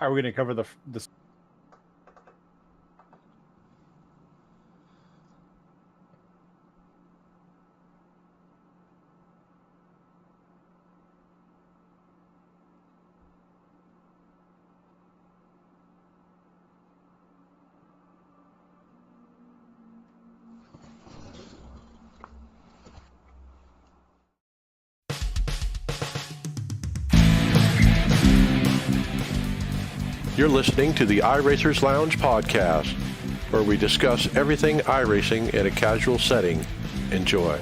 Are we going to cover the? You're listening to the iRacers Lounge podcast, where we discuss everything iRacing in a casual setting. Enjoy.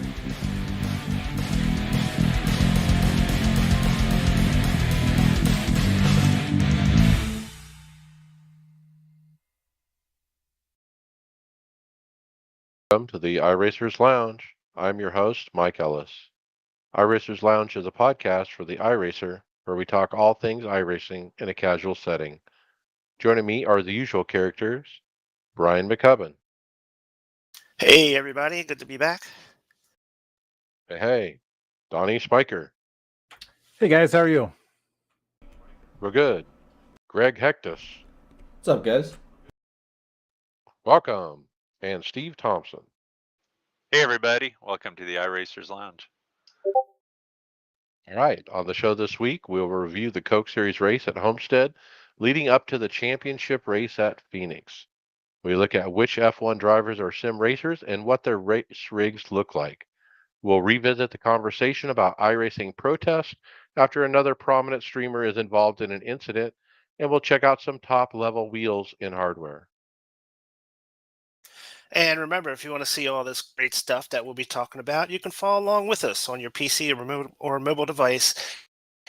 Welcome to the iRacers Lounge. I'm your host, Mike Ellis. iRacers Lounge is a podcast for the iRacer, where we talk all things iRacing in a casual setting. Joining me are the usual characters, Brian McCubbin. Hey, everybody. Good to be back. Hey, Donnie Spiker. Hey guys, how are you? We're good. Greg Hectus. What's up, guys? Welcome. And Steve Thompson. Hey, everybody. Welcome to the iRacers Lounge. All right. On the show this week, we'll review the Coke Series race at Homestead leading up to the championship race at Phoenix. We look at which F1 drivers are sim racers and what their race rigs look like. We'll revisit the conversation about iRacing protests after another prominent streamer is involved in an incident, and we'll check out some top-level wheels in hardware. And remember, if you want to see all this great stuff that we'll be talking about, you can follow along with us on your PC or mobile device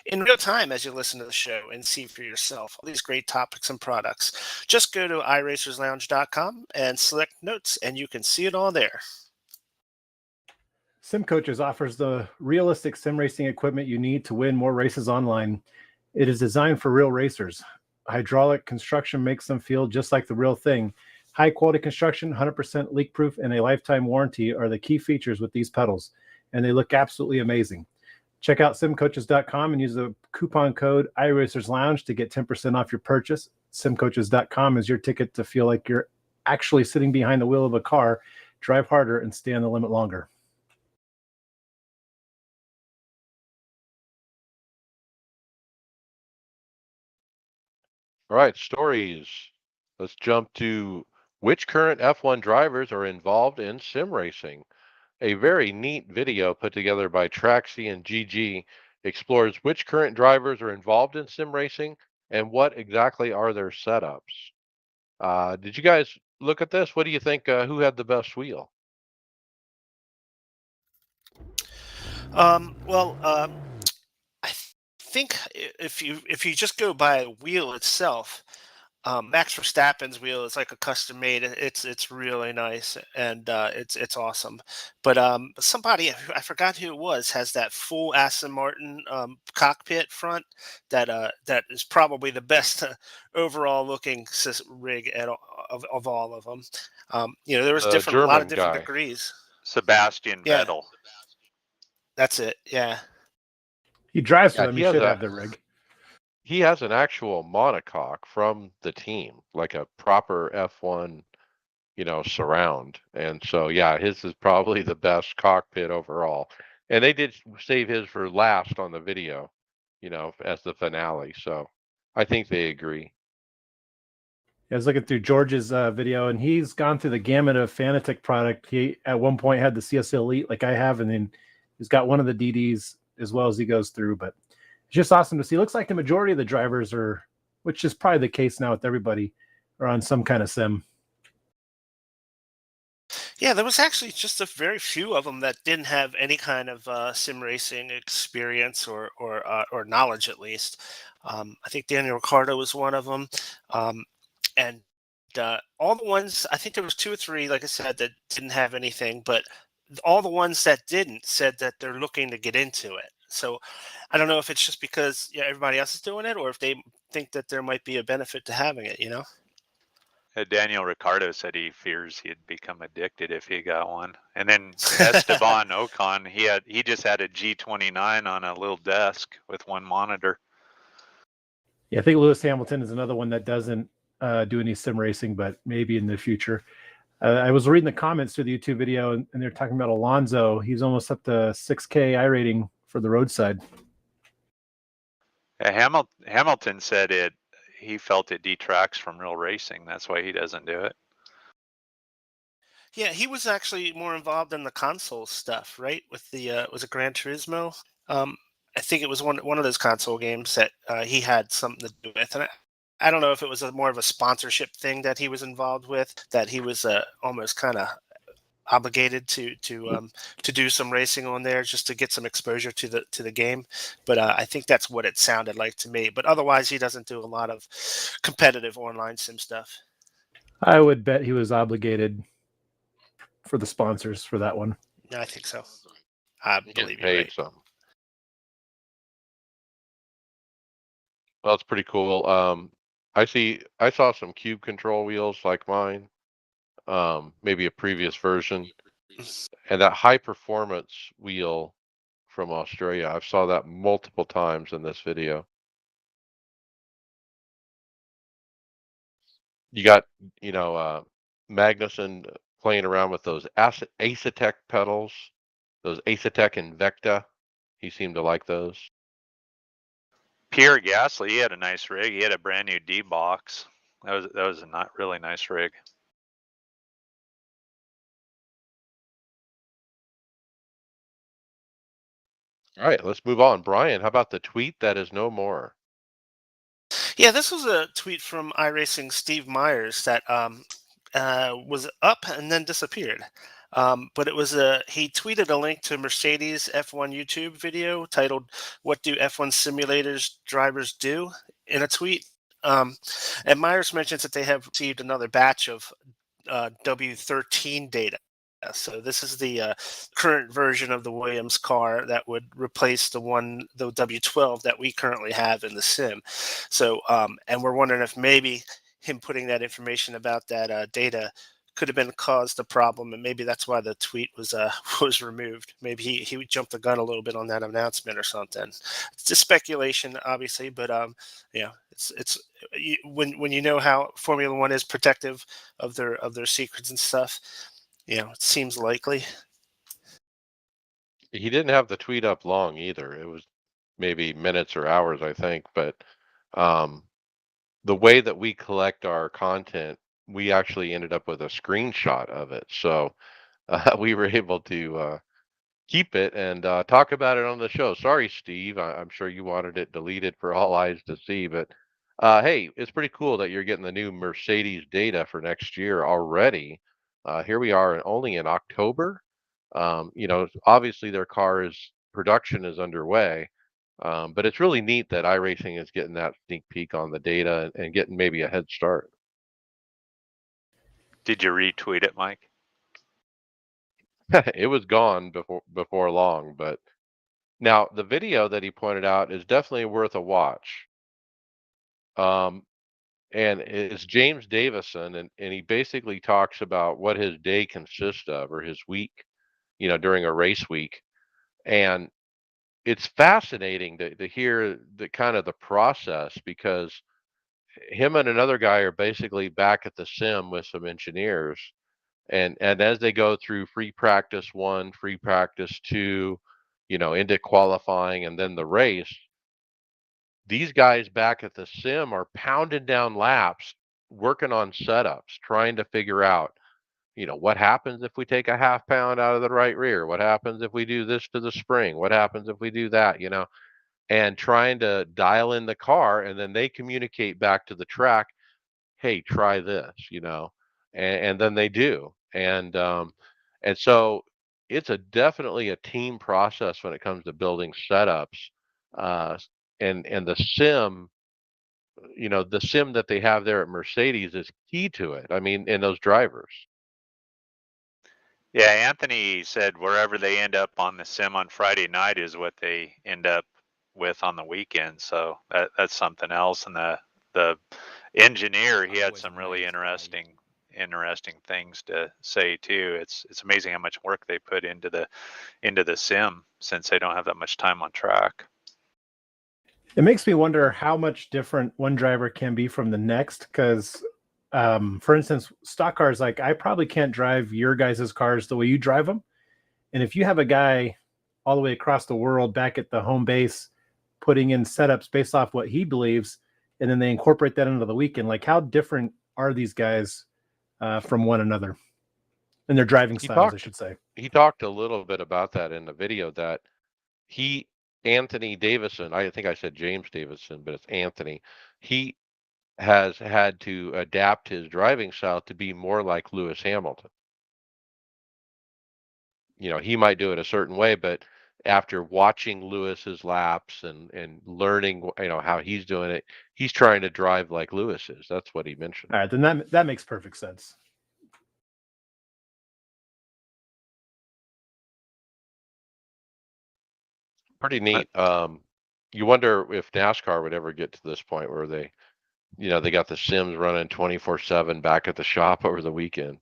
in real time as you listen to the show and see for yourself all these great topics and products. Just go to iRacersLounge.com and select notes, and you can see it all there. Sim Coaches offers the realistic sim racing equipment you need to win more races online. It is designed for real racers. Hydraulic construction makes them feel just like the real thing. High quality construction, 100% leak proof, and a lifetime warranty are the key features with these pedals, and they look absolutely amazing. Check out simcoaches.com and use the coupon code iRacersLounge to get 10% off your purchase. Simcoaches.com is your ticket to feel like you're actually sitting behind the wheel of a car, drive harder, and stay on the limit longer. All right, stories. Let's jump to which current F1 drivers are involved in sim racing. A very neat video put together by Traxi and GG explores which current drivers are involved in sim racing and what exactly are their setups. Did you guys look at this? What do you think? Who had the best wheel? I think if you just go by a wheel itself, Max Verstappen's wheel is like a custom made. It's really nice and it's awesome. But somebody, I forgot who it was, has that full Aston Martin cockpit front that is probably the best overall looking rig of all of them. There was a lot of different degrees. Sebastian Vettel. That's it. Yeah. He drives for them. He should have the rig. He has an actual monocoque from the team, like a proper F1, surround. And so, yeah, his is probably the best cockpit overall. And they did save his for last on the video, as the finale. So I think they agree. I was looking through George's video, and he's gone through the gamut of Fanatec product. He, at one point, had the CS Elite like I have, and then he's got one of the DDs as well as he goes through. But it's just awesome to see. It looks like the majority of the drivers are, which is probably the case now with everybody, are on some kind of sim. Yeah, there was actually just a very few of them that didn't have any kind of sim racing experience or knowledge, at least. I think Daniel Ricciardo was one of them, and all the ones, I think there was 2 or 3, like I said, that didn't have anything, but all the ones that didn't said that they're looking to get into it. So I don't know if it's just because everybody else is doing it, or if they think that there might be a benefit to having it. Daniel Ricciardo said he fears he'd become addicted if he got one. And then Esteban Ocon, he just had a G29 on a little desk with one monitor. Yeah, I think Lewis Hamilton is another one that doesn't do any sim racing, but maybe in the future. I was reading the comments to the YouTube video, and they're talking about Alonso. He's almost up to 6K iRating for the roadside. Hamilton said he felt it detracts from real racing. That's why he doesn't do it. Yeah, he was actually more involved in the console stuff, right? With the was it Gran Turismo? Um, I think it was one of those console games that he had something to do with, and I don't know if it was more of a sponsorship thing that he was involved with, that he was almost kind of obligated to do some racing on there just to get some exposure to the game. But I think that's what it sounded like to me. But otherwise, he doesn't do a lot of competitive online sim stuff. I would bet he was obligated for the sponsors for that one. Yeah, I think so. I He believe getting you're paid right. some. Well, that's pretty cool. I saw some cube control wheels like mine, maybe a previous version, and that high performance wheel from Australia. I saw that multiple times in this video. You got, Magnuson playing around with those Acetec pedals, those Acetec Invecta. He seemed to like those. Pierre Gasly, he had a nice rig. He had a brand new D box. That was a not really nice rig. All right, let's move on. Brian, how about the tweet that is no more? Yeah, this was a tweet from iRacing Steve Myers that was up and then disappeared. But it was he tweeted a link to Mercedes F1 YouTube video titled "What Do F1 Simulators Drivers Do?" in a tweet. And Myers mentions that they have received another batch of W13 data. So this is the current version of the Williams car that would replace the W12 that we currently have in the sim. So, and we're wondering if maybe him putting that information about that data could have been caused a problem, and maybe that's why the tweet was was removed. Maybe he jumped the gun a little bit on that announcement or something. It's just speculation, obviously, but it's when you know how Formula One is protective of their secrets and stuff, it seems likely. He didn't have the tweet up long either. It was maybe minutes or hours, I think. But um, the way that we collect our content, we actually ended up with a screenshot of it. So we were able to keep it and talk about it on the show. Sorry, Steve. I'm sure you wanted it deleted for all eyes to see, but hey, it's pretty cool that you're getting the new Mercedes data for next year already. Here we are, only in October. Obviously their production is underway, but it's really neat that iRacing is getting that sneak peek on the data and getting maybe a head start. Did you retweet it, Mike? It was gone before long, but now the video that he pointed out is definitely worth a watch. Um, and it's James Davison, and he basically talks about what his day consists of or his week, during a race week. And it's fascinating to hear the kind of the process because him and another guy are basically back at the sim with some engineers. And as they go through free practice 1, free practice 2, into qualifying and then the race, these guys back at the sim are pounding down laps, working on setups, trying to figure out, what happens if we take a half pound out of the right rear? What happens if we do this to the spring? What happens if we do that? And trying to dial in the car, and then they communicate back to the track, hey, try this, and then they do. And so it's definitely a team process when it comes to building setups. Uh, and the sim that they have there at Mercedes is key to it. I mean, in those drivers. Yeah, Anthony said wherever they end up on the sim on Friday night is what they end up with on the weekend. So that's something else. And the engineer, he had some really interesting things to say too. It's amazing how much work they put into the sim since they don't have that much time on track. It makes me wonder how much different one driver can be from the next. Because, for instance, stock cars, like I probably can't drive your guys' cars the way you drive them. And if you have a guy all the way across the world back at the home base putting in setups based off what he believes, and then they incorporate that into the weekend, like how different are these guys from one another and their driving styles, I should say. He talked a little bit about that in the video that Anthony Davison, I think I said James Davison, but it's Anthony. He has had to adapt his driving style to be more like Lewis Hamilton. He might do it a certain way, but after watching Lewis's laps and learning, how he's doing it, he's trying to drive like Lewis is. That's what he mentioned. All right, then that makes perfect sense. Pretty neat. You wonder if NASCAR would ever get to this point where they got the sims running 24/7 back at the shop over the weekend.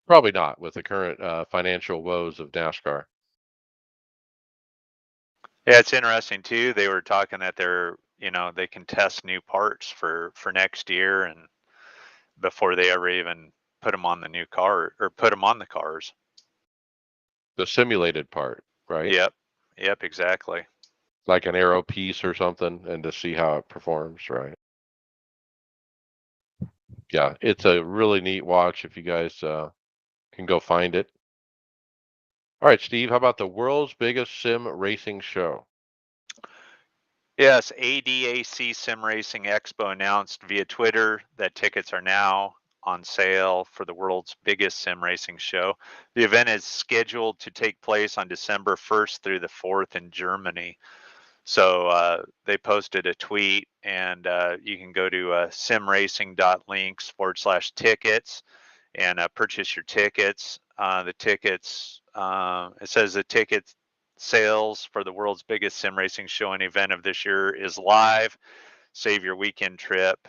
Probably not with the current financial woes of NASCAR. Yeah, it's interesting too. They were talking that they can test new parts for next year and before they ever even put them on the new car or put them on the cars. The simulated part, right? Yep, exactly. Like an aero piece or something, and to see how it performs, right? Yeah, it's a really neat watch if you guys can go find it. All right, Steve, how about the world's biggest sim racing show? Yes, ADAC Sim Racing Expo announced via Twitter that tickets are now on sale for the world's biggest sim racing show. The event is scheduled to take place on December 1st through the 4th in Germany. So they posted a tweet, and you can go to simracing.links/tickets and purchase your tickets. The tickets, it says the ticket sales for the world's biggest sim racing show and event of this year is live. Save your weekend trip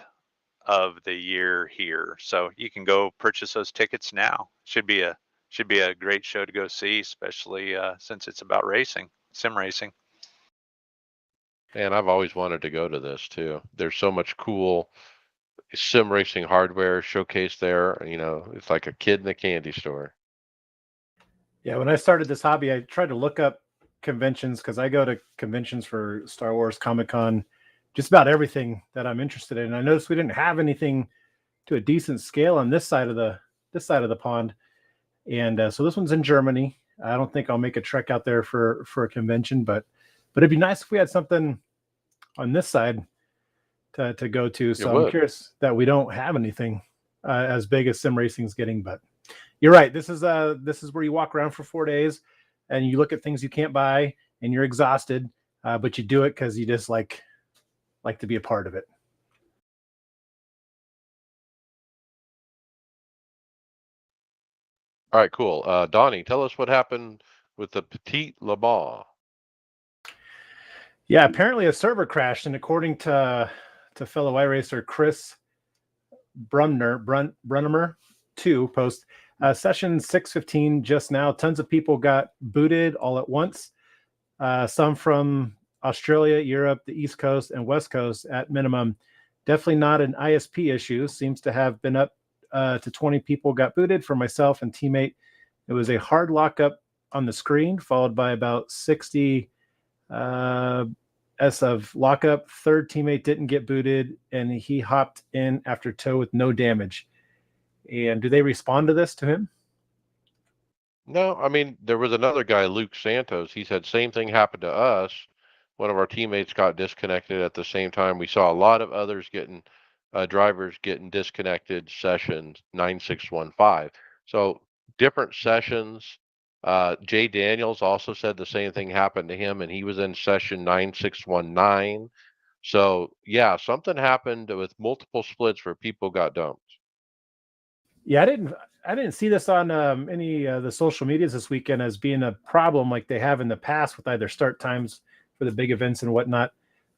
of the year here. So you can go purchase those tickets now. Should be a great show to go see, especially since it's about racing, sim racing. And I've always wanted to go to this too. There's so much cool sim racing hardware showcased there. It's like a kid in a candy store. Yeah, when I started this hobby, I tried to look up conventions because I go to conventions for Star Wars, Comic-Con, just about everything that I'm interested in. And I noticed we didn't have anything to a decent scale on this side of the pond. And so this one's in Germany. I don't think I'll make a trek out there for a convention, but it'd be nice if we had something on this side to go to. So I'm curious that we don't have anything as big as sim racing's getting. But you're right. This is where you walk around for 4 days and you look at things you can't buy and you're exhausted, but you do it because you just like to be a part of it. All right, cool. Donnie, tell us what happened with the Petit Le Mans. Yeah, apparently a server crashed, and according to fellow iRacer Chris Brunnemer 2 post, session 615 just now, tons of people got booted all at once. Some from Australia, Europe, the East Coast, and West Coast at minimum. Definitely not an ISP issue. Seems to have been up to 20 people got booted. For myself and teammate, it was a hard lockup on the screen, followed by about 60 S of lockup. Third teammate didn't get booted, and he hopped in after tow with no damage. And do they respond to this to him? No, I mean, there was another guy, Luke Santos. He said same thing happened to us. One of our teammates got disconnected at the same time. We saw a lot of others drivers getting disconnected sessions 9615. So different sessions. Jay Daniels also said the same thing happened to him, and he was in session 9619. So yeah, something happened with multiple splits where people got dumped. Yeah, I didn't see this on any the social medias this weekend as being a problem like they have in the past with either start times for the big events and whatnot.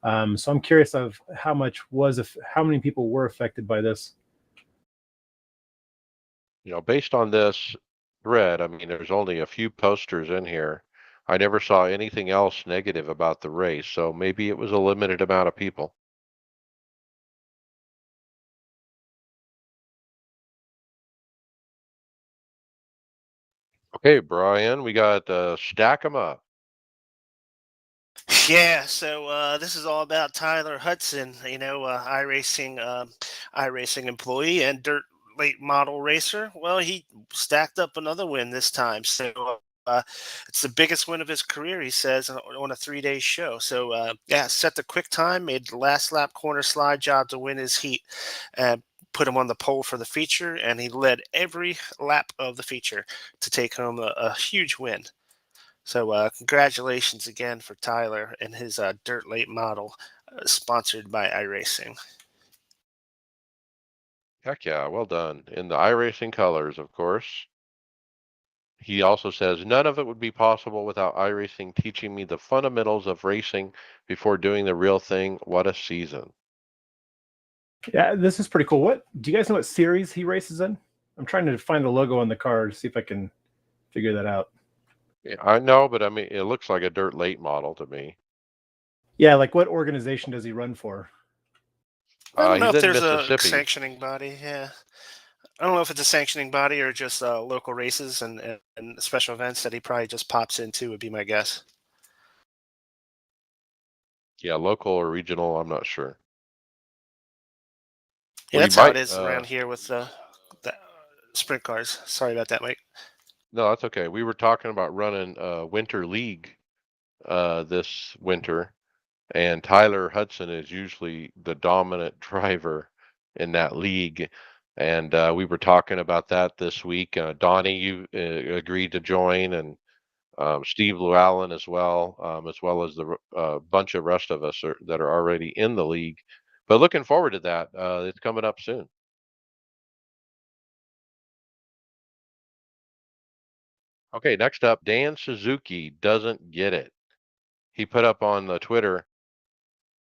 So I'm curious of how many people were affected by this. Based on this, thread, I mean, there's only a few posters in here. I never saw anything else negative about the race, so maybe it was a limited amount of people. Okay, Brian, we got stack 'em up. Yeah, so this is all about Tyler Hudson, iRacing employee and dirt late model racer. Well, he stacked up another win this time. So it's the biggest win of his career, he says, on a 3-day show. So yeah, set the quick time, made the last lap corner slide job to win his heat, and put him on the pole for the feature, and he led every lap of the feature to take home a huge win. So congratulations again for Tyler and his dirt late model, sponsored by iRacing. Heck yeah, well done. In the iRacing colors, of course. He also says, none of it would be possible without iRacing teaching me the fundamentals of racing before doing the real thing. What a season. Yeah, this is pretty cool. What do you guys know what series he races in? I'm trying to find the logo on the car to see if I can figure that out. Yeah, I know, but I mean, it looks like a dirt late model to me. Yeah, like what organization does he run for? I don't know He's if in there's a Mississippi. sanctioning body. Yeah, I don't know if it's a sanctioning body or just local races and special events that he probably just pops into, would be my guess. Yeah, local or regional, I'm not sure. Yeah, We that's how it might, is around here with the sprint cars. Sorry about that, Mike. no, that's okay. We were talking about running winter league this winter, and Tyler Hudson is usually the dominant driver in that league. And we were talking about that this week. Donnie, you agreed to join, and Steve Llewellyn as well as the bunch of rest of us that are already in the league. But looking forward to that. It's coming up soon. Okay, next up, Dan Suzuki doesn't get it. He put up on the Twitter,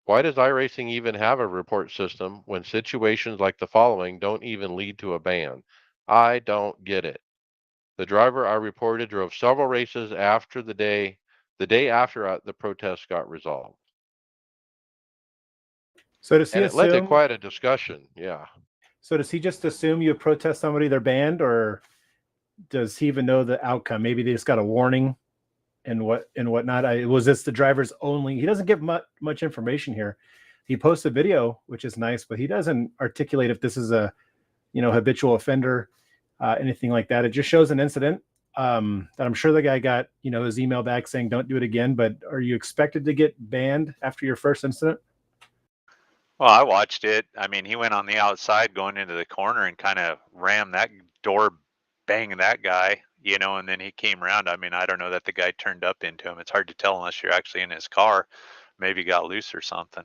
why does iRacing even have a report system when situations like the following don't even lead to a ban? I don't get it. The driver I reported drove several races after the day after the protest got resolved. So does he And it led to assume? quite a discussion. Yeah. So does he just assume you protest somebody, they're banned, or does he even know the outcome? Maybe they just got a warning and whatnot. Was this the driver's only? He doesn't give much information here. He posts a video, which is nice, but he doesn't articulate if this is a habitual offender, anything like that. It just shows an incident that I'm sure the guy got his email back saying don't do it again. But are you expected to get banned after your first incident? Well, I watched it. I mean, he went on the outside going into the corner and kind of rammed that door, banging that guy, and then he came around. I mean, I don't know that the guy turned up into him. It's hard to tell unless you're actually in his car. Maybe he got loose or something.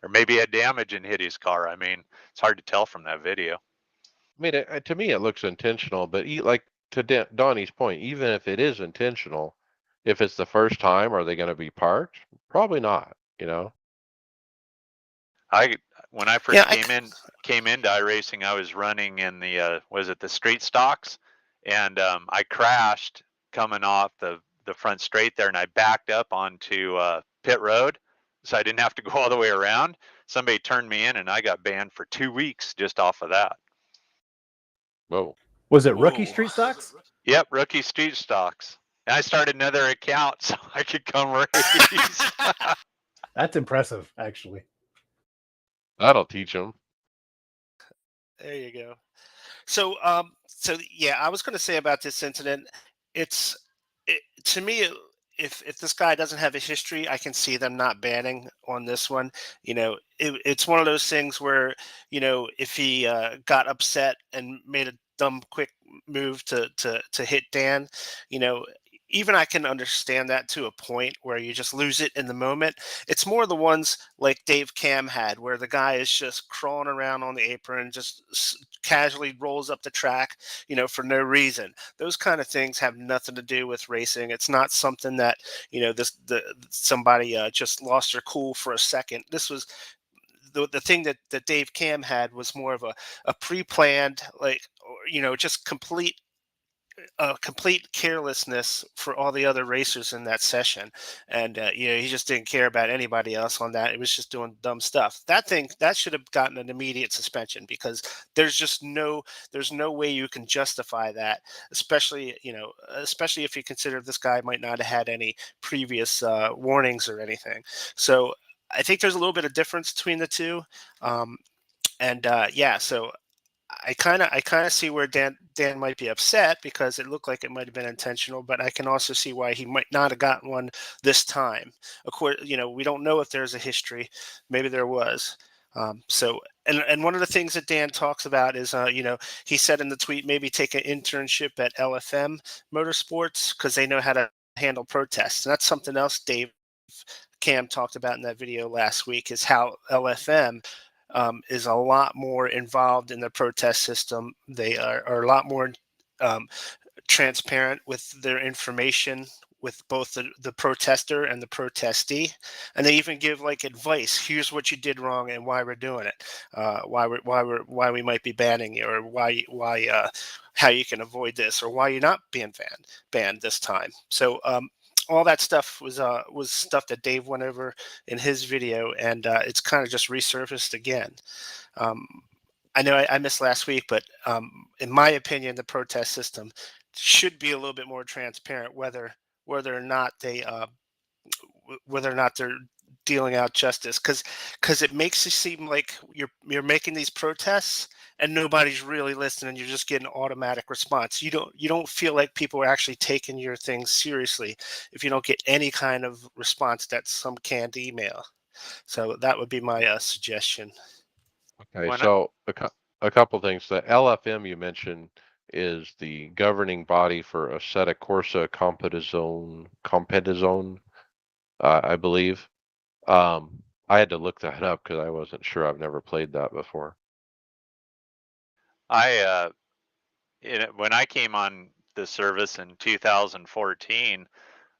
Or maybe he had damage and hit his car. I mean, it's hard to tell from that video. I mean, to me, it looks intentional, but like to Donnie's point, even if it is intentional, if it's the first time, are they going to be parked? Probably not, you know? I when I Yeah, first came into iRacing, I was running in the was it the straight stocks, and I crashed coming off the front straight there, and I backed up onto pit road, so I didn't have to go all the way around. Somebody turned me in, and I got banned for 2 weeks just off of that. Whoa. Was it rookie whoa. street stocks? Yep, rookie street stocks. And I started another account so I could come race. That's impressive, actually. That'll teach them. There you go. So, so yeah, I was going to say about this incident, to me, if this guy doesn't have a history, I can see them not banning on this one. It's one of those things where if he got upset and made a dumb quick move to hit Dan, you know. Even I can understand that to a point where you just lose it in the moment. It's more the ones like Dave Cam had, where the guy is just crawling around on the apron, just casually rolls up the track, for no reason. Those kind of things have nothing to do with racing. It's not something that somebody just lost their cool for a second. This was the thing that Dave Cam had was more of a pre-planned, like, just complete complete carelessness for all the other racers in that session, and he just didn't care about anybody else on that. It was just doing dumb stuff. That should have gotten an immediate suspension, because there's no way you can justify that, especially if you consider this guy might not have had any previous warnings or anything. So I think there's a little bit of difference between the two. And yeah, so I kind of see where Dan might be upset, because it looked like it might have been intentional, but I can also see why he might not have gotten one this time. Of course, we don't know if there's a history. Maybe there was. So, and one of the things that Dan talks about is, he said in the tweet, maybe take an internship at LFM Motorsports, because they know how to handle protests. And that's something else Dave Cam talked about in that video last week, is how LFM is a lot more involved in the protest system. They are a lot more um, transparent with their information with both the protester and the protestee, and they even give like advice. Here's what you did wrong and why we're doing it, why we might be banning you, or why how you can avoid this, or why you're not being banned this time. So all that stuff was stuff that Dave went over in his video, and it's kind of just resurfaced again. Um, I know I missed last week, but in my opinion, the protest system should be a little bit more transparent, whether or not they're dealing out justice, because it makes it seem like you're making these protests and nobody's really listening. You're just getting automatic response. You don't feel like people are actually taking your things seriously if you don't get any kind of response that's some canned email. So that would be my suggestion. Okay, When I, so a couple things. The LFM you mentioned is the governing body for Assetto Corsa Competizione, I believe. I had to look that up because I wasn't sure. I've never played that before. I when I came on the service in 2014,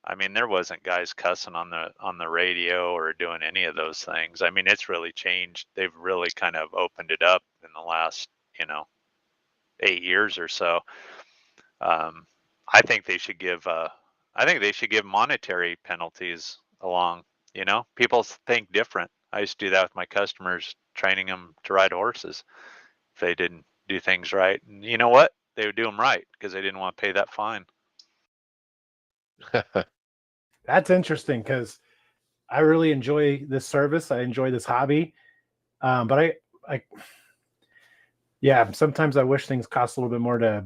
I mean, there wasn't guys cussing on the radio or doing any of those things. I mean, it's really changed. They've really kind of opened it up in the last, 8 years or so. Um, I think they should give monetary penalties along. People think different. I used to do that with my customers, training them to ride horses if they didn't do things right. And you know what? They would do them right because they didn't want to pay that fine. That's interesting, because I really enjoy this service. I enjoy this hobby. But yeah, sometimes I wish things cost a little bit more to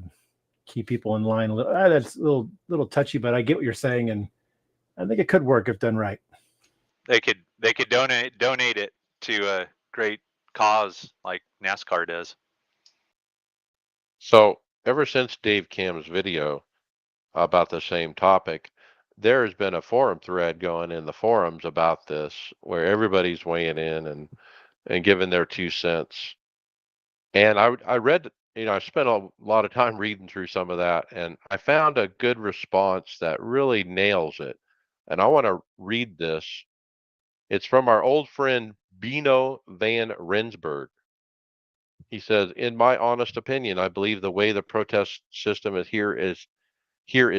keep people in line. That's a little touchy, but I get what you're saying, and I think it could work if done right. They could donate it to a great cause like NASCAR does. So ever since Dave Cam's video about the same topic, there has been a forum thread going in the forums about this where everybody's weighing in and giving their 2 cents. And I read, I spent a lot of time reading through some of that, and I found a good response that really nails it. And I want to read this. It's from our old friend Bino van Rensburg. He says, "In my honest opinion, I believe the way the protest system is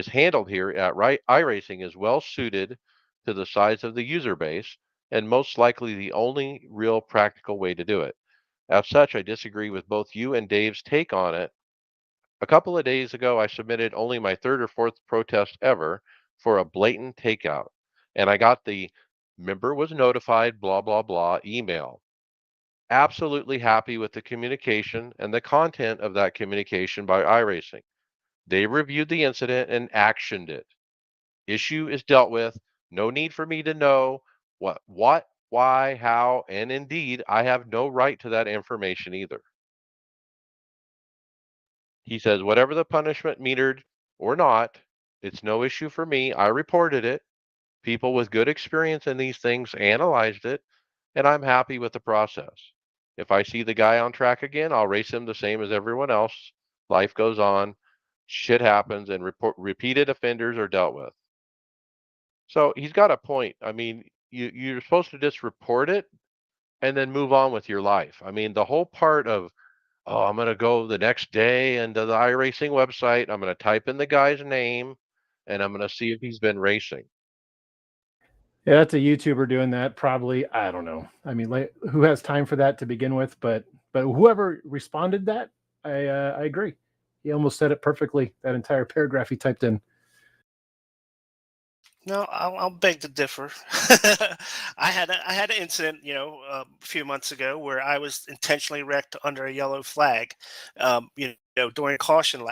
handled here at iRacing is well suited to the size of the user base and most likely the only real practical way to do it. As such, I disagree with both you and Dave's take on it. A couple of days ago, I submitted only my third or fourth protest ever for a blatant takeout, and I got the member was notified, blah, blah, blah email. Absolutely happy with the communication and the content of that communication by iRacing. They reviewed the incident and actioned it. Issue is dealt with. No need for me to know why, how, and indeed, I have no right to that information either." He says, "Whatever the punishment metered or not, it's no issue for me. I reported it. People with good experience in these things analyzed it, and I'm happy with the process. If I see the guy on track again, I'll race him the same as everyone else. Life goes on, shit happens, and repeated offenders are dealt with." So he's got a point. I mean, you're supposed to just report it and then move on with your life. I mean, the whole part of oh, I'm going to go the next day into the iRacing website. I'm going to type in the guy's name and I'm going to see if he's been racing. Yeah, that's a YouTuber doing that. Probably, I don't know. I mean, like, who has time for that to begin with? But whoever responded that, I agree. He almost said it perfectly. That entire paragraph he typed in. No, I'll beg to differ. I had an incident, a few months ago where I was intentionally wrecked under a yellow flag, during caution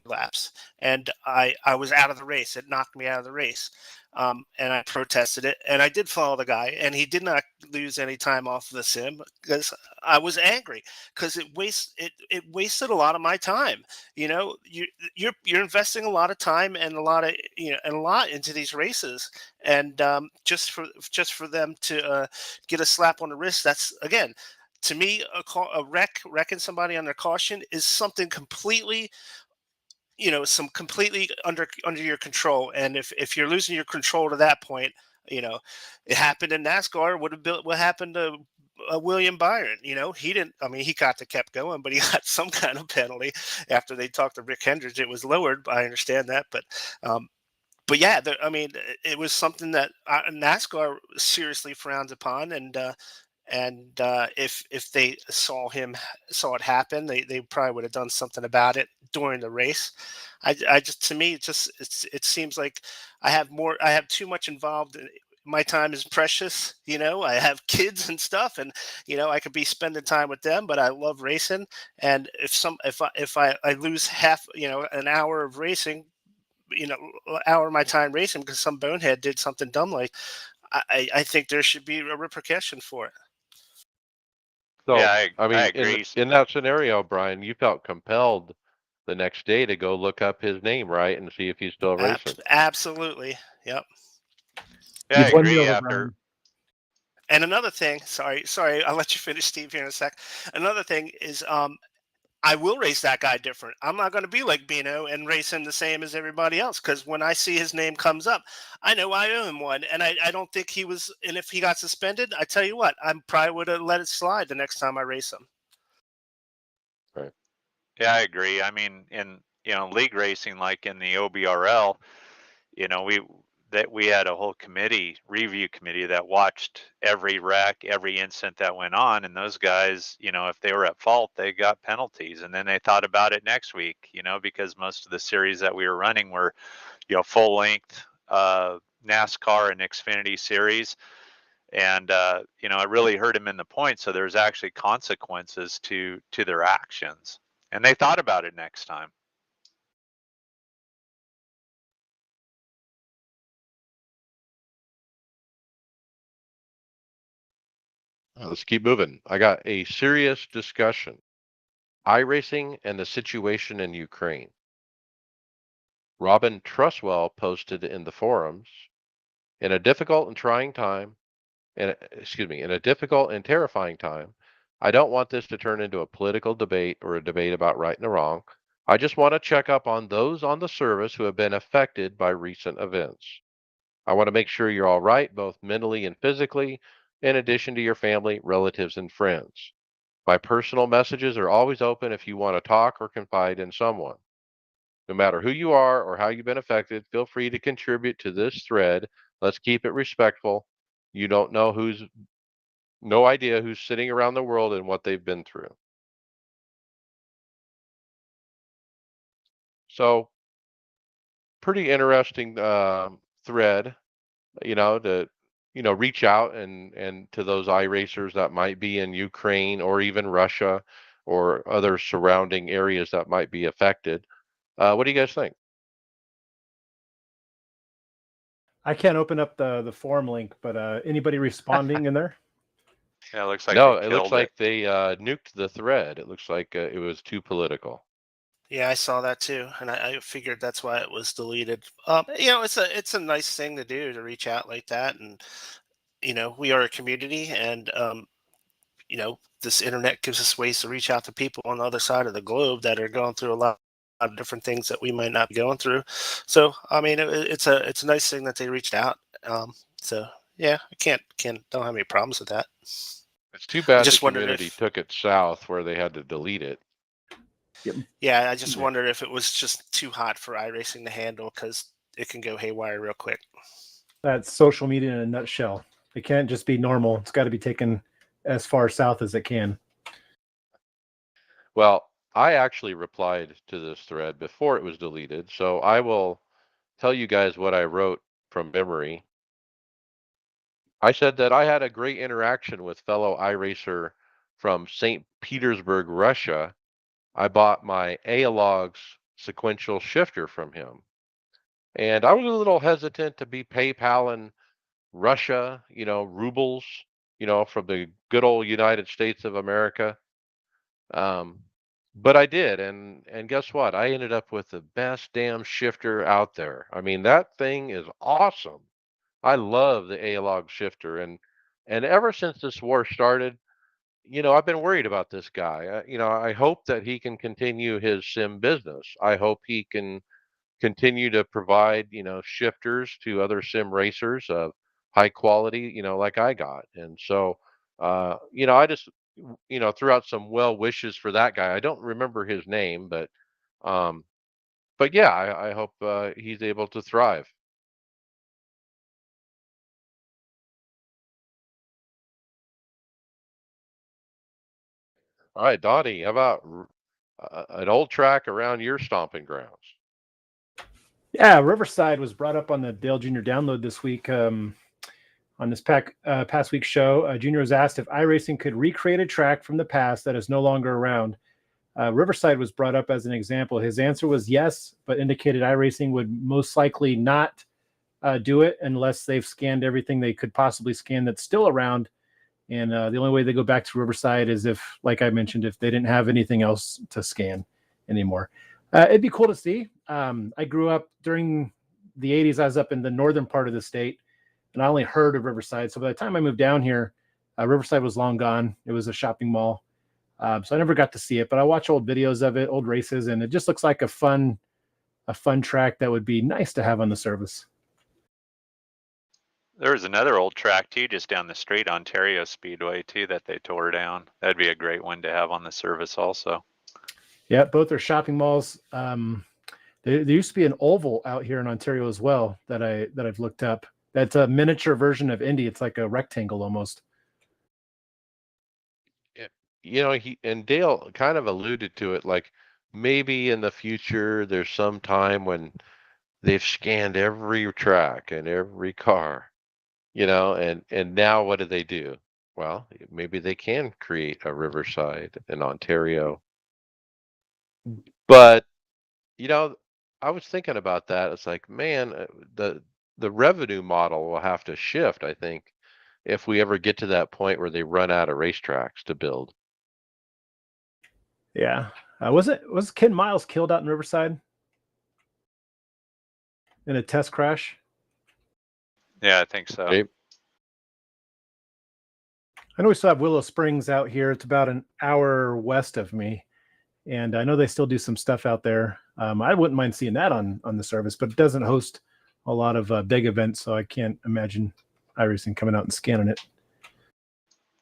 laps, and I was out of the race. It knocked me out of the race, and I protested it, and I did follow the guy, and he did not lose any time off of the sim because I was angry because it wasted a lot of my time. You're investing a lot of time and a lot of and a lot into these races, and just for them to get a slap on the wrist, that's again, to me, wrecking somebody under caution is something completely, some completely under your control. And if you're losing your control to that point, you know it happened in NASCAR. Would have built what happened to William Byron. He didn't. I mean, he kept going, but he got some kind of penalty after they talked to Rick Hendricks. It was lowered. I understand that, but yeah, I mean, it was something that NASCAR seriously frowns upon, and if they saw it happen, they probably would have done something about it during the race. I just, to me, it seems like I have too much involved. My time is precious. I have kids and stuff, and I could be spending time with them, but I love racing. And if I lose half, an hour of racing, hour of my time racing because some bonehead did something dumb, like, I think there should be a repercussion for it. So, Yeah, I I mean, agree. in that scenario, Brian, you felt compelled the next day to go look up his name, right, and see if he's still racing. Absolutely. Yep. Yeah, I You've won me agree. over, After Brian. And another thing, sorry, I'll let you finish, Steve, here in a sec. Another thing is, I will race that guy different. I'm not going to be like Bino and race him the same as everybody else, because when I see his name comes up, I know I owe him one, and I don't think he was. And if he got suspended, I tell you what, I probably would have let it slide the next time I race him. Right. Yeah, I agree. I mean, in league racing, like in the OBRL, we had a whole review committee that watched every wreck, every incident that went on, and those guys, if they were at fault, they got penalties, and then they thought about it next week, because most of the series that we were running were, full length NASCAR and Xfinity series, and it really hurt them in the points. So there's actually consequences to their actions, and they thought about it next time. Let's keep moving. I got a serious discussion. iRacing and the situation in Ukraine. Robin Trustwell posted in the forums, in a difficult and trying time, in a difficult and terrifying time, I don't want this to turn into a political debate or a debate about right and wrong. I just want to check up on those on the service who have been affected by recent events. I want to make sure you're all right, both mentally and physically, in addition to your family, relatives, and friends. My personal messages are always open if you want to talk or confide in someone. No matter who you are or how you've been affected, feel free to contribute to this thread. Let's keep it respectful. You don't know no idea who's sitting around the world and what they've been through. So, pretty interesting thread, to reach out and to those iRacers that might be in Ukraine or even Russia or other surrounding areas that might be affected. What do you guys think? I can't open up the forum link, but anybody responding in there? Yeah, it looks like No, they it looks killed it. like they nuked the thread. It looks like it was too political. Yeah, I saw that too, and I figured that's why it was deleted. It's a nice thing to do, to reach out like that, and we are a community, and this internet gives us ways to reach out to people on the other side of the globe that are going through a lot of different things that we might not be going through. So, I mean, it's a nice thing that they reached out. So yeah, I don't have any problems with that. It's too bad the just wondered community if, took it south where they had to delete it. yeah, I just wondered if it was just too hot for iRacing to handle because it can go haywire real quick. That's social media in a nutshell. It can't just be normal. It's got to be taken as far south as it can. Well, I actually replied to this thread before it was deleted, so I will tell you guys what I wrote from memory. I said that I had a great interaction with fellow iRacer from St. Petersburg, Russia. I bought my Alog's sequential shifter from him. And I was a little hesitant to be PayPaling Russia, rubles, from the good old United States of America. Um, but I did, and guess what? I ended up with the best damn shifter out there. I mean, that thing is awesome. I love the A-log shifter, and ever since this war started, I've been worried about this guy. I hope that he can continue his sim business. I hope he can continue to provide, shifters to other sim racers of high quality, like I got. And so, I just, threw out some well wishes for that guy. I don't remember his name, um, but yeah, I hope he's able to thrive. All right, Donnie, how about an old track around your stomping grounds? Yeah, Riverside was brought up on the Dale Jr. download this week. On this past week's show, Junior was asked if iRacing could recreate a track from the past that is no longer around. Riverside was brought up as an example. His answer was yes, but indicated iRacing would most likely not do it unless they've scanned everything they could possibly scan that's still around. And the only way they go back to Riverside is if, like I mentioned, if they didn't have anything else to scan anymore. It'd be cool to see. I grew up during the 80s. I was up in the northern part of the state, and I only heard of Riverside. So by the time I moved down here, Riverside was long gone. It was a shopping mall. So I never got to see it, but I watch old videos of it, old races, and it just looks like a fun track that would be nice to have on the service. There was another old track too, just down the street, Ontario Speedway too, that they tore down. That'd be a great one to have on the service also. Yeah, both are shopping malls. There used to be an oval out here in Ontario as well that I've looked up. That's a miniature version of Indy. It's like a rectangle almost. He and Dale kind of alluded to it, like maybe in the future there's some time when they've scanned every track and every car, and now what do? Well, maybe they can create a Riverside in Ontario. But, you know, I was thinking about that. It's like, man, the revenue model will have to shift, I think, if we ever get to that point where they run out of racetracks to build. Yeah. Was Ken Miles killed out in Riverside in a test crash? Yeah, I think so. Right? I know we still have Willow Springs out here. It's about an hour west of me, and I know they still do some stuff out there. I wouldn't mind seeing that on the service, but it doesn't host a lot of big events, so I can't imagine iRacing coming out and scanning it.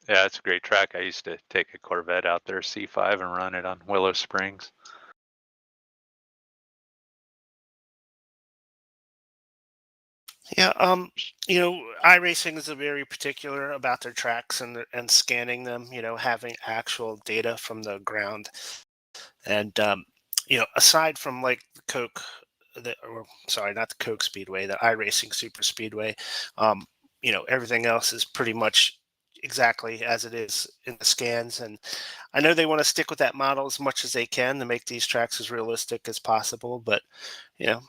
Yeah, it's a great track. I used to take a Corvette out there, C5, and run it on Willow Springs. Yeah, iRacing is very particular about their tracks and scanning them. Having actual data from the ground, and aside from like the Coke, sorry, not the Coke Speedway, the iRacing Super Speedway, everything else is pretty much exactly as it is in the scans. And I know they want to stick with that model as much as they can to make these tracks as realistic as possible, but you know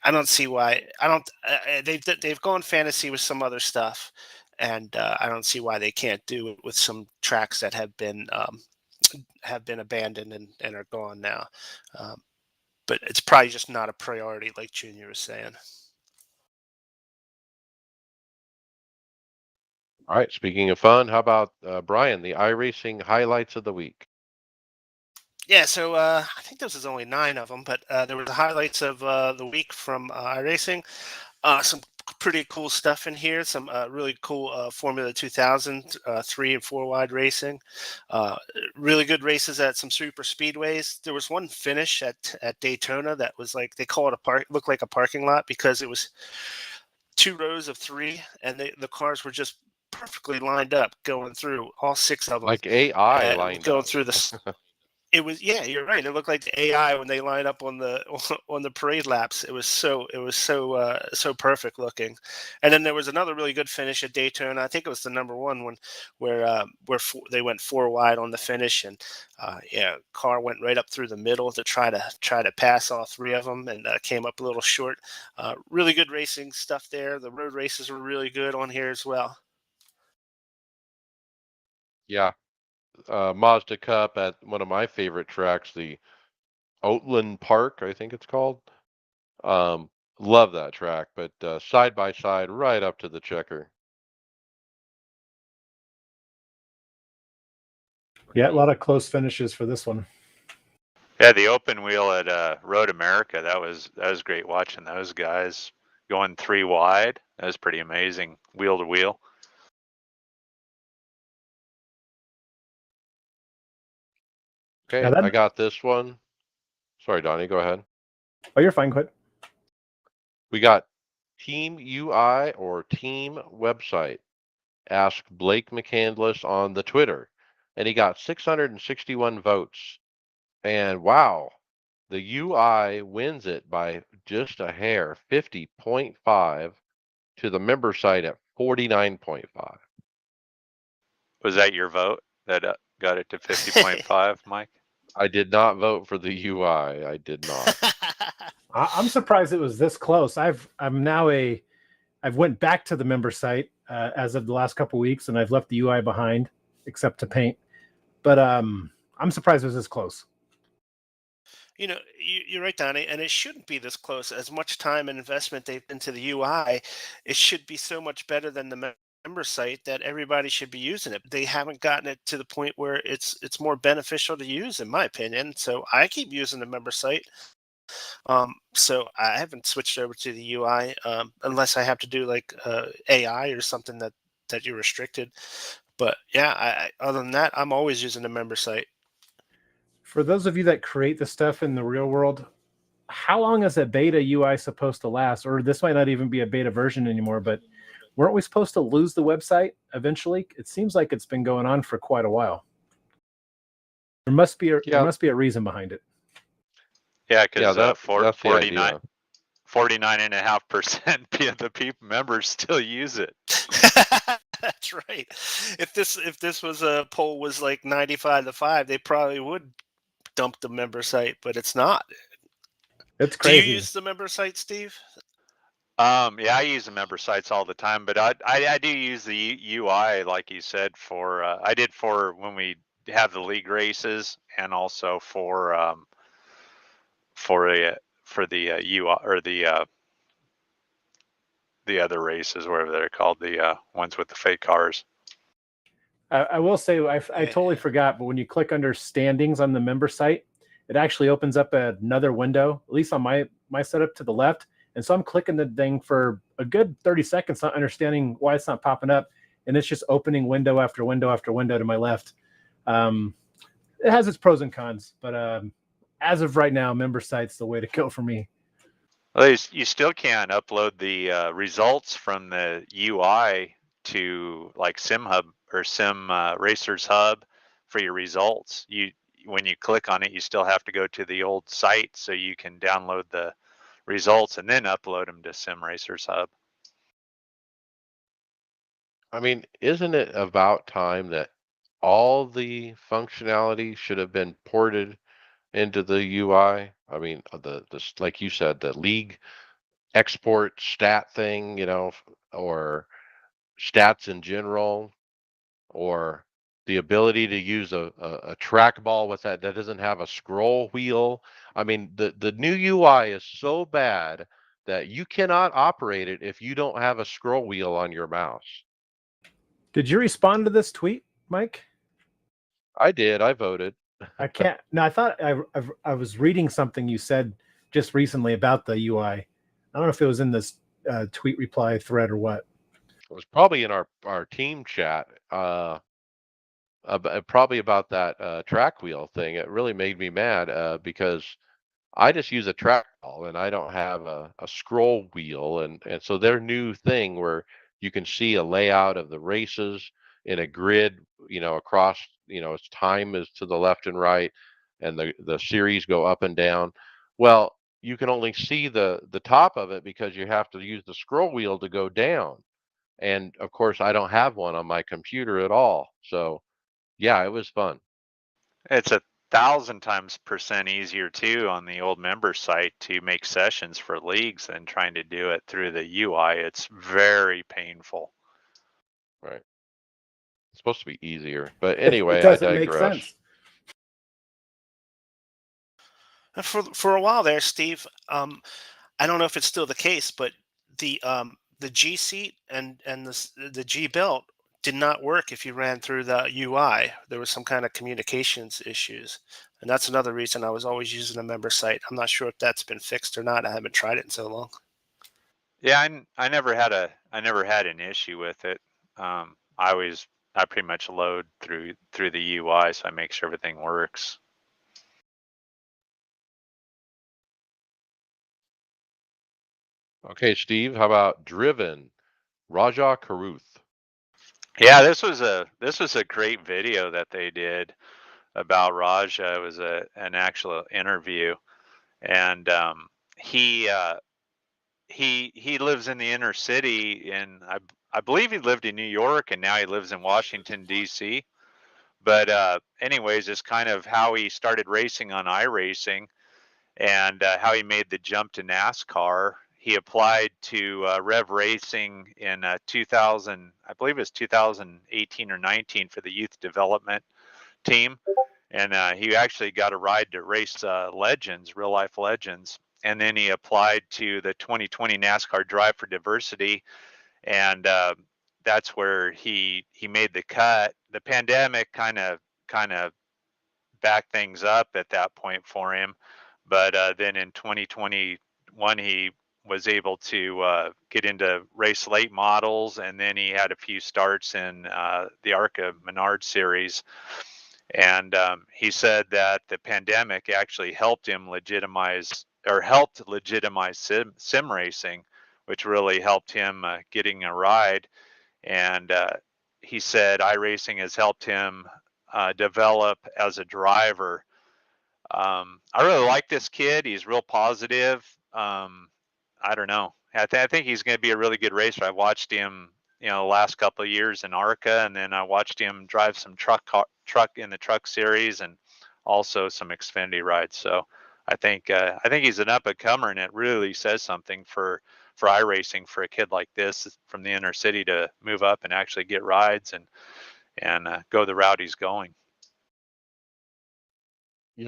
I don't see why. I don't. They've gone fantasy with some other stuff, and I don't see why they can't do it with some tracks that have been abandoned and are gone now. Um, but it's probably just not a priority, like Junior was saying. All right. Speaking of fun, how about Brian, the iRacing highlights of the week? Yeah, so I think this is only 9 of them, but there were the highlights of the week from iRacing. Some pretty cool stuff in here. Some really cool Formula 2000 3 and 4 wide racing. Really good races at some super speedways. There was one finish at Daytona that was like, they call it looked like a parking lot because it was 2 rows of 3, and the cars were just perfectly lined up going through, all 6 of them, Like AI and lined going up. through the. It was, yeah, you're right. It looked like the AI when they line up on the on the parade laps. It was so perfect looking. And then there was another really good finish at Daytona. I think it was the number 1 one where they went 4 wide on the finish, and yeah, car went right up through the middle to try to pass all 3 of them, and came up a little short. Really good racing stuff there. The road races were really good on here as well. Yeah. Mazda Cup at one of my favorite tracks, the Outland Park, I think it's called. Um, Love that track, but side by side, right up to the checker. Yeah, a lot of close finishes for this one. Yeah, the open wheel at Road America, that was great watching those guys going 3 wide. That was pretty amazing, wheel to wheel. Okay, Now I got this one. Sorry, Donnie, go ahead. Oh, you're fine, quit. We got Team UI or Team Website. Ask Blake McCandless on the Twitter, and he got 661 votes. And wow, the UI wins it by just a hair, 50.5 to the member site at 49.5. Was that your vote that got it to 50.5, Mike? I did not vote for the UI. I did not. I'm surprised it was this close. I've went back to the member site as of the last couple weeks, and I've left the UI behind, except to paint. But I'm surprised it was this close. You're right, Donnie, and it shouldn't be this close. As much time and investment they've into the UI, it should be so much better than the member site that everybody should be using it. They haven't gotten it to the point where it's more beneficial to use, in my opinion. So I keep using the member site. So I haven't switched over to the UI unless I have to do like AI or something that you're restricted. But yeah, other than that, I'm always using the member site. For those of you that create the stuff in the real world, how long is a beta UI supposed to last? Or this might not even be a beta version anymore, but weren't we supposed to lose the website eventually? It seems like it's been going on for quite a while. There must be a reason behind it. Yeah, because that's the idea. 49.5% of the people members still use it. That's right. If this was a poll was like 95-5, they probably would dump the member site, but it's not. It's crazy. Do you use the member site, Steve? Yeah, I use the member sites all the time, but I do use the UI, like you said, for I did for when we have the league races, and also for the UI or the other races, whatever they're called, the ones with the fake cars. I will say I totally forgot, but when you click under standings on the member site, it actually opens up another window, at least on my setup to the left. And so I'm clicking the thing for a good 30 seconds, not understanding why it's not popping up. And it's just opening window after window after window to my left. It has its pros and cons, but as of right now, member site's the way to go for me. Well, you still can't upload the results from the UI to like SimHub or Sim Racers Hub for your results. When you click on it, you still have to go to the old site so you can download the results and then upload them to Sim Racers Hub. I mean, isn't it about time that all the functionality should have been ported into the UI? I mean, the like you said, the league export stat thing, or stats in general, or the ability to use a trackball with that doesn't have a scroll wheel. I mean, the new UI is so bad that you cannot operate it if you don't have a scroll wheel on your mouse. Did you respond to this tweet, Mike? I did. I voted. I can't. No, I thought I was reading something you said just recently about the UI. I don't know if it was in this tweet reply thread or what. It was probably in our team chat. Probably about that track wheel thing. It really made me mad because I just use a trackball and I don't have a scroll wheel, and so their new thing where you can see a layout of the races in a grid, across, its time is to the left and right, and the series go up and down. Well, you can only see the top of it because you have to use the scroll wheel to go down. And of course, I don't have one on my computer at all. So yeah, it was fun. It's 1,000% easier too on the old member site to make sessions for leagues than trying to do it through the UI. It's very painful. Right. It's supposed to be easier. But It anyway, I doesn't make digress. sense. For a while there, Steve, I don't know if it's still the case, but the G seat and the G belt did not work if you ran through the UI. There was some kind of communications issues, and that's another reason I was always using a member site. I'm not sure if that's been fixed or not. I haven't tried it in so long. Yeah, I never had an issue with it. I pretty much load through the UI, so I make sure everything works. Okay, Steve, how about Driven? Raja Karuth. Yeah, this was a great video that they did about Raja. It was an actual interview, and he lives in the inner city, and I believe he lived in New York, and now he lives in Washington D.C. But anyways, it's kind of how he started racing on iRacing, and how he made the jump to NASCAR. He applied to Rev Racing in 2000, I believe it was 2018 or 19 for the youth development team, and he actually got a ride to race Legends, real life Legends, and then he applied to the 2020 NASCAR Drive for Diversity, and that's where he made the cut. The pandemic kind of back things up at that point for him. But then in 2021, he was able to get into race late models, and then he had a few starts in the ARCA Menard series. And he said that the pandemic actually helped legitimize sim racing, which really helped him getting a ride. And he said iRacing has helped him develop as a driver. I really like this kid. He's real positive. I don't know. I think he's going to be a really good racer. I watched him, the last couple of years in ARCA, and then I watched him drive some truck in the truck series, and also some Xfinity rides. So I think he's an up and comer, and it really says something for iRacing for a kid like this from the inner city to move up and actually get rides and go the route he's going.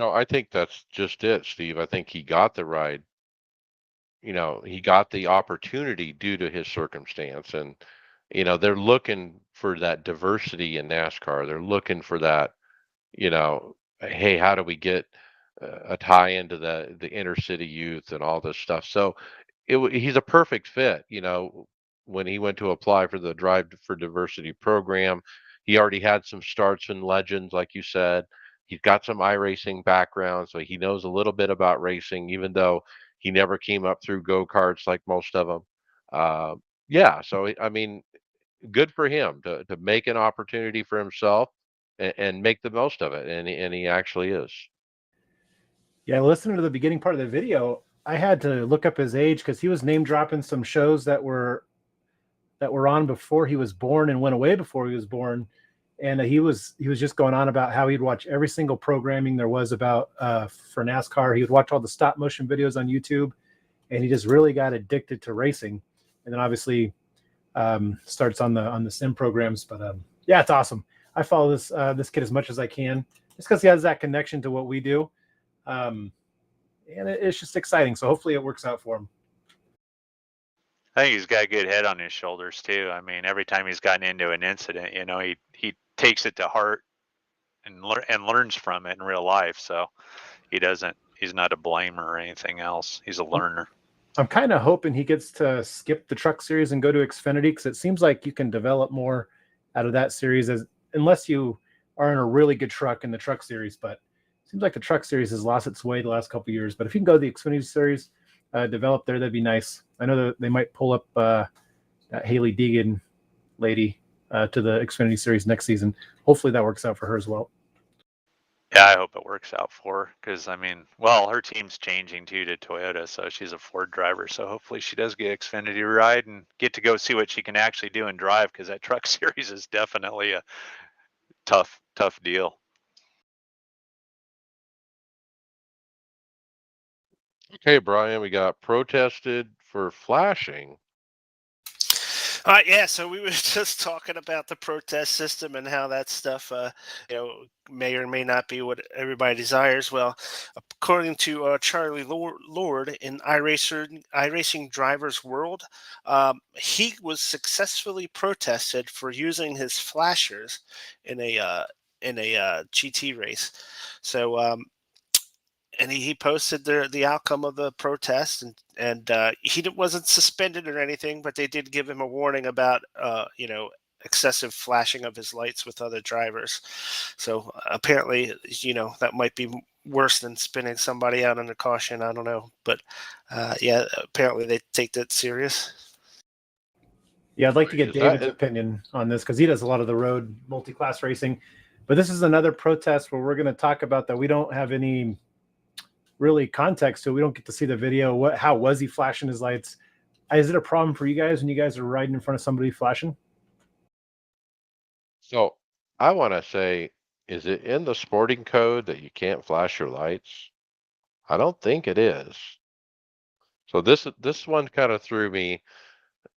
I think that's just it, Steve. I think he got the ride. He got the opportunity due to his circumstance. And, they're looking for that diversity in NASCAR. They're looking for that, hey, how do we get a tie into the inner city youth and all this stuff? So he's a perfect fit. When he went to apply for the Drive for Diversity program, he already had some starts in Legends, like you said. He's got some iRacing background, so he knows a little bit about racing, even though he never came up through go-karts like most of them. Yeah, so I mean, good for him to make an opportunity for himself and make the most of it, and he actually is. Yeah, listening to the beginning part of the video, I had to look up his age because he was name dropping some shows that were on before he was born and went away before he was born, and he was just going on about how he'd watch every single programming there was about for NASCAR. He would watch all the stop motion videos on YouTube, and he just really got addicted to racing. And then obviously starts on the sim programs. But yeah, it's awesome. I follow this kid as much as I can, just because he has that connection to what we do, and it's just exciting. So hopefully it works out for him. I think he's got a good head on his shoulders too. I mean, every time he's gotten into an incident, he takes it to heart and learns from it in real life. So he's not a blamer or anything else. He's a learner. I'm kind of hoping he gets to skip the truck series and go to Xfinity, because it seems like you can develop more out of that series, unless you are in a really good truck in the truck series. But it seems like the truck series has lost its way the last couple of years. But if you can go to the Xfinity series, develop there, that'd be nice. I know that they might pull up that Haley Deegan lady to the Xfinity series next season. Hopefully that works out for her as well. Yeah, I hope it works out for her, because I mean, well, her team's changing too to Toyota, so she's a Ford driver. So hopefully she does get Xfinity ride and get to go see what she can actually do and drive, because that truck series is definitely a tough deal. Okay, Brian, we got protested for flashing. Yeah, so we were just talking about the protest system and how that stuff, may or may not be what everybody desires. Well, according to Charlie Lord in iRacing Drivers World, he was successfully protested for using his flashers in a GT race. So and he posted the outcome of the protest, and he wasn't suspended or anything, but they did give him a warning about excessive flashing of his lights with other drivers. So apparently, that might be worse than spinning somebody out under caution. I don't know, but yeah, apparently they take that serious. Yeah, I'd like to get Is that David's opinion on this, because he does a lot of the road multi-class racing. But this is another protest where we're going to talk about that we don't have any really context to. We don't get to see the video. How was he flashing his lights? Is it a problem for you guys when you guys are riding in front of somebody flashing? so? I want to say, is it in the sporting code that you can't flash your lights? I don't think it is. So this one kind of threw me.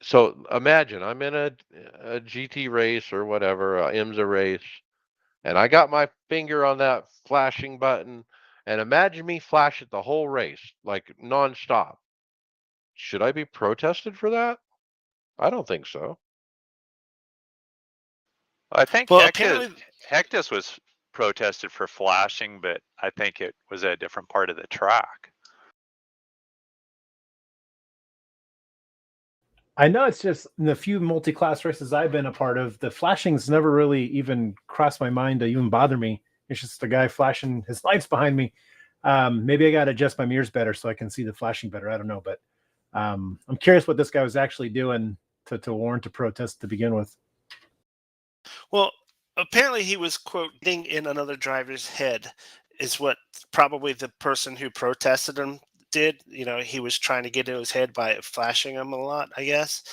So imagine I'm in a GT race or whatever, a IMSA race, and I got my finger on that flashing button, and imagine me flash it the whole race, like nonstop. Should I be protested for that? I don't think so. I think Well, apparently, Hectus was protested for flashing, but I think it was a different part of the track. I know it's just in the few multi-class races I've been a part of, the flashing's never really even crossed my mind to even bother me. It's just a guy flashing his lights behind me. Maybe I got to adjust my mirrors better so I can see the flashing better. I don't know, but I'm curious what this guy was actually doing to warrant a protest to begin with. well, apparently he was quote getting in another driver's head, is what probably the person who protested him did. He was trying to get in his head by flashing him a lot, I guess.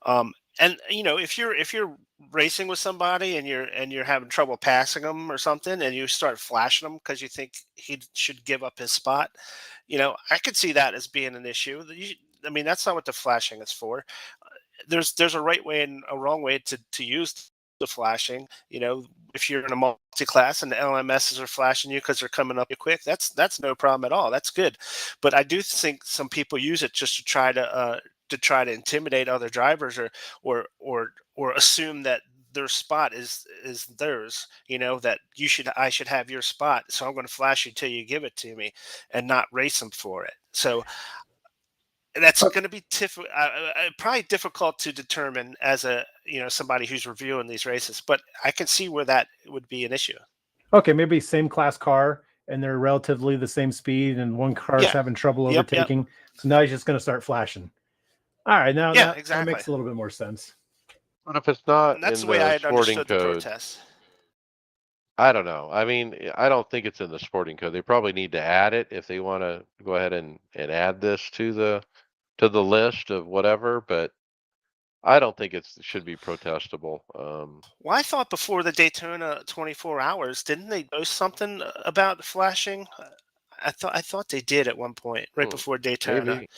And if you're racing with somebody and you're having trouble passing them or something, and you start flashing them because you think he should give up his spot, I could see that as being an issue. I mean, that's not what the flashing is for. There's a right way and a wrong way to use the flashing. If you're in a multi-class and the LMSs are flashing you because they're coming up quick, that's no problem at all. That's good. But I do think some people use it just to try to intimidate other drivers, or assume that their spot is theirs. That I should have your spot, so I'm going to flash you till you give it to me, and not race them for it. So that's going to be probably difficult to determine as somebody who's reviewing these races, but I can see where that would be an issue. Okay, maybe same class car and they're relatively the same speed, and one car is having trouble overtaking. Yep. So now he's just going to start flashing. All right, now exactly. that makes a little bit more sense. But if it's not and that's in the way I the had sporting understood the code, protest. I don't know. I mean, I don't think it's in the sporting code. They probably need to add it if they want to go ahead and add this to the list of whatever, but I don't think it should be protestable. Well, I thought before the Daytona 24 hours, didn't they post something about flashing? I thought they did at one point, right before Daytona. Maybe.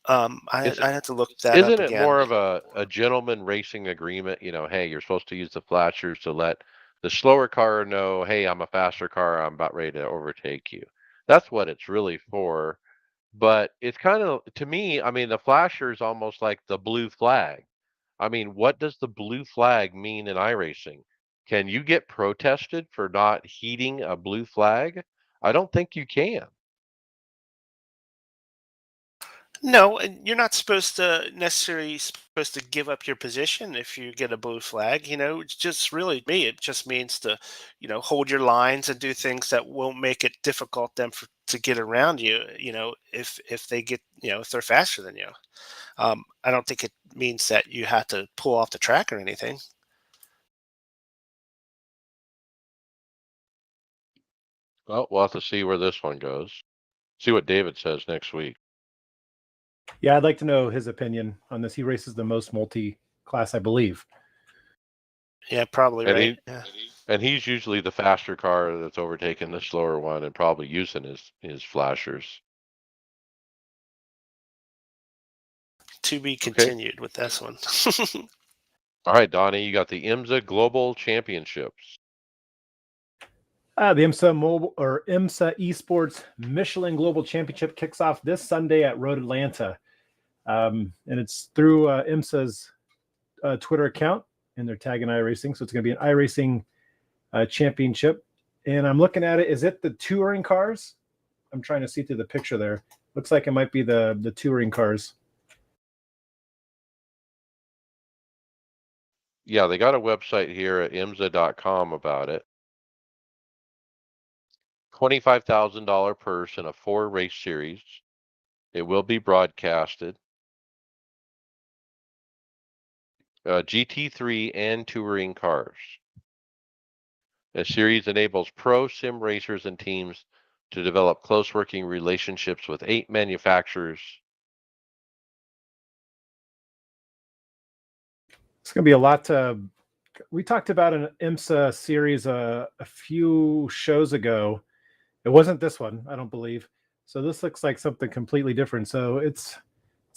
I had to look that up Isn't it again. more of a gentleman racing agreement? Hey, you're supposed to use the flashers to let the slower car know, hey, I'm a faster car, I'm about ready to overtake you. That's what it's really for. But it's kind of, to me, I mean, the flasher is almost like the blue flag. I mean, what does the blue flag mean in iRacing? Can you get protested for not heeding a blue flag? I don't think you can. No, and you're not supposed to necessarily supposed to give up your position if you get a blue flag. It's just really me. It just means to, hold your lines and do things that won't make it difficult them to get around you. If they get, if they're faster than you. I don't think it means that you have to pull off the track or anything. Well, we'll have to see where this one goes. See what David says next week. Yeah, I'd like to know his opinion on this. He races the most multi-class, I believe. Yeah, probably And right. he Yeah. and he's usually the faster car that's overtaken the slower one and probably using his flashers. To be Okay. continued with this one. All right, Donnie, you got the IMSA Global Championships. The IMSA Mobile or IMSA Esports Michelin Global Championship kicks off this Sunday at Road Atlanta, and it's through IMSA's Twitter account, and they're tagging iRacing, so it's going to be an iRacing championship. And I'm looking at it. Is it the touring cars? I'm trying to see through the picture there. Looks like it might be the touring cars. Yeah, they got a website here at imsa.com about it. $25,000 purse in a 4-race series. It will be broadcasted. GT3 and touring cars. The series enables pro sim racers and teams to develop close working relationships with 8 manufacturers. It's going to be a lot. We talked about an IMSA series a few shows ago. It wasn't this one, I don't believe. So this looks like something completely different. So it's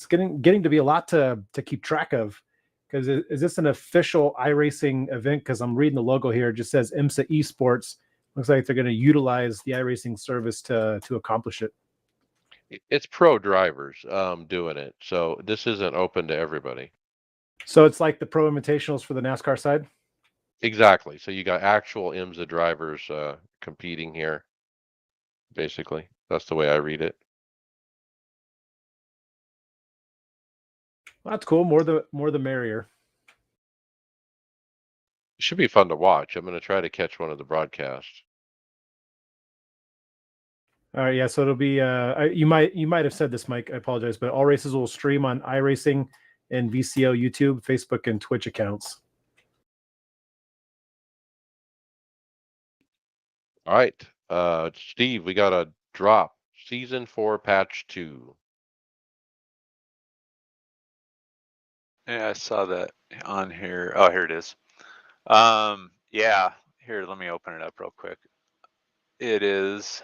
getting to be a lot to keep track of. Because is this an official iRacing event? Because I'm reading the logo here. It just says IMSA Esports. Looks like they're going to utilize the iRacing service to accomplish it. It's pro drivers doing it. So this isn't open to everybody. So it's like the Pro Invitationals for the NASCAR side? Exactly. So you got actual IMSA drivers competing here. Basically, that's the way I read it. Well, that's cool. More the merrier. It should be fun to watch. I'm going to try to catch one of the broadcasts. All right, yeah. So it'll be. You might have said this, Mike. I apologize, but all races will stream on iRacing and VCO YouTube, Facebook, and Twitch accounts. All right, Steve, we got a drop. Season 4, Patch 2. Yeah, I saw that on here. Oh, here it is. Yeah, here, let me open it up real quick. It is.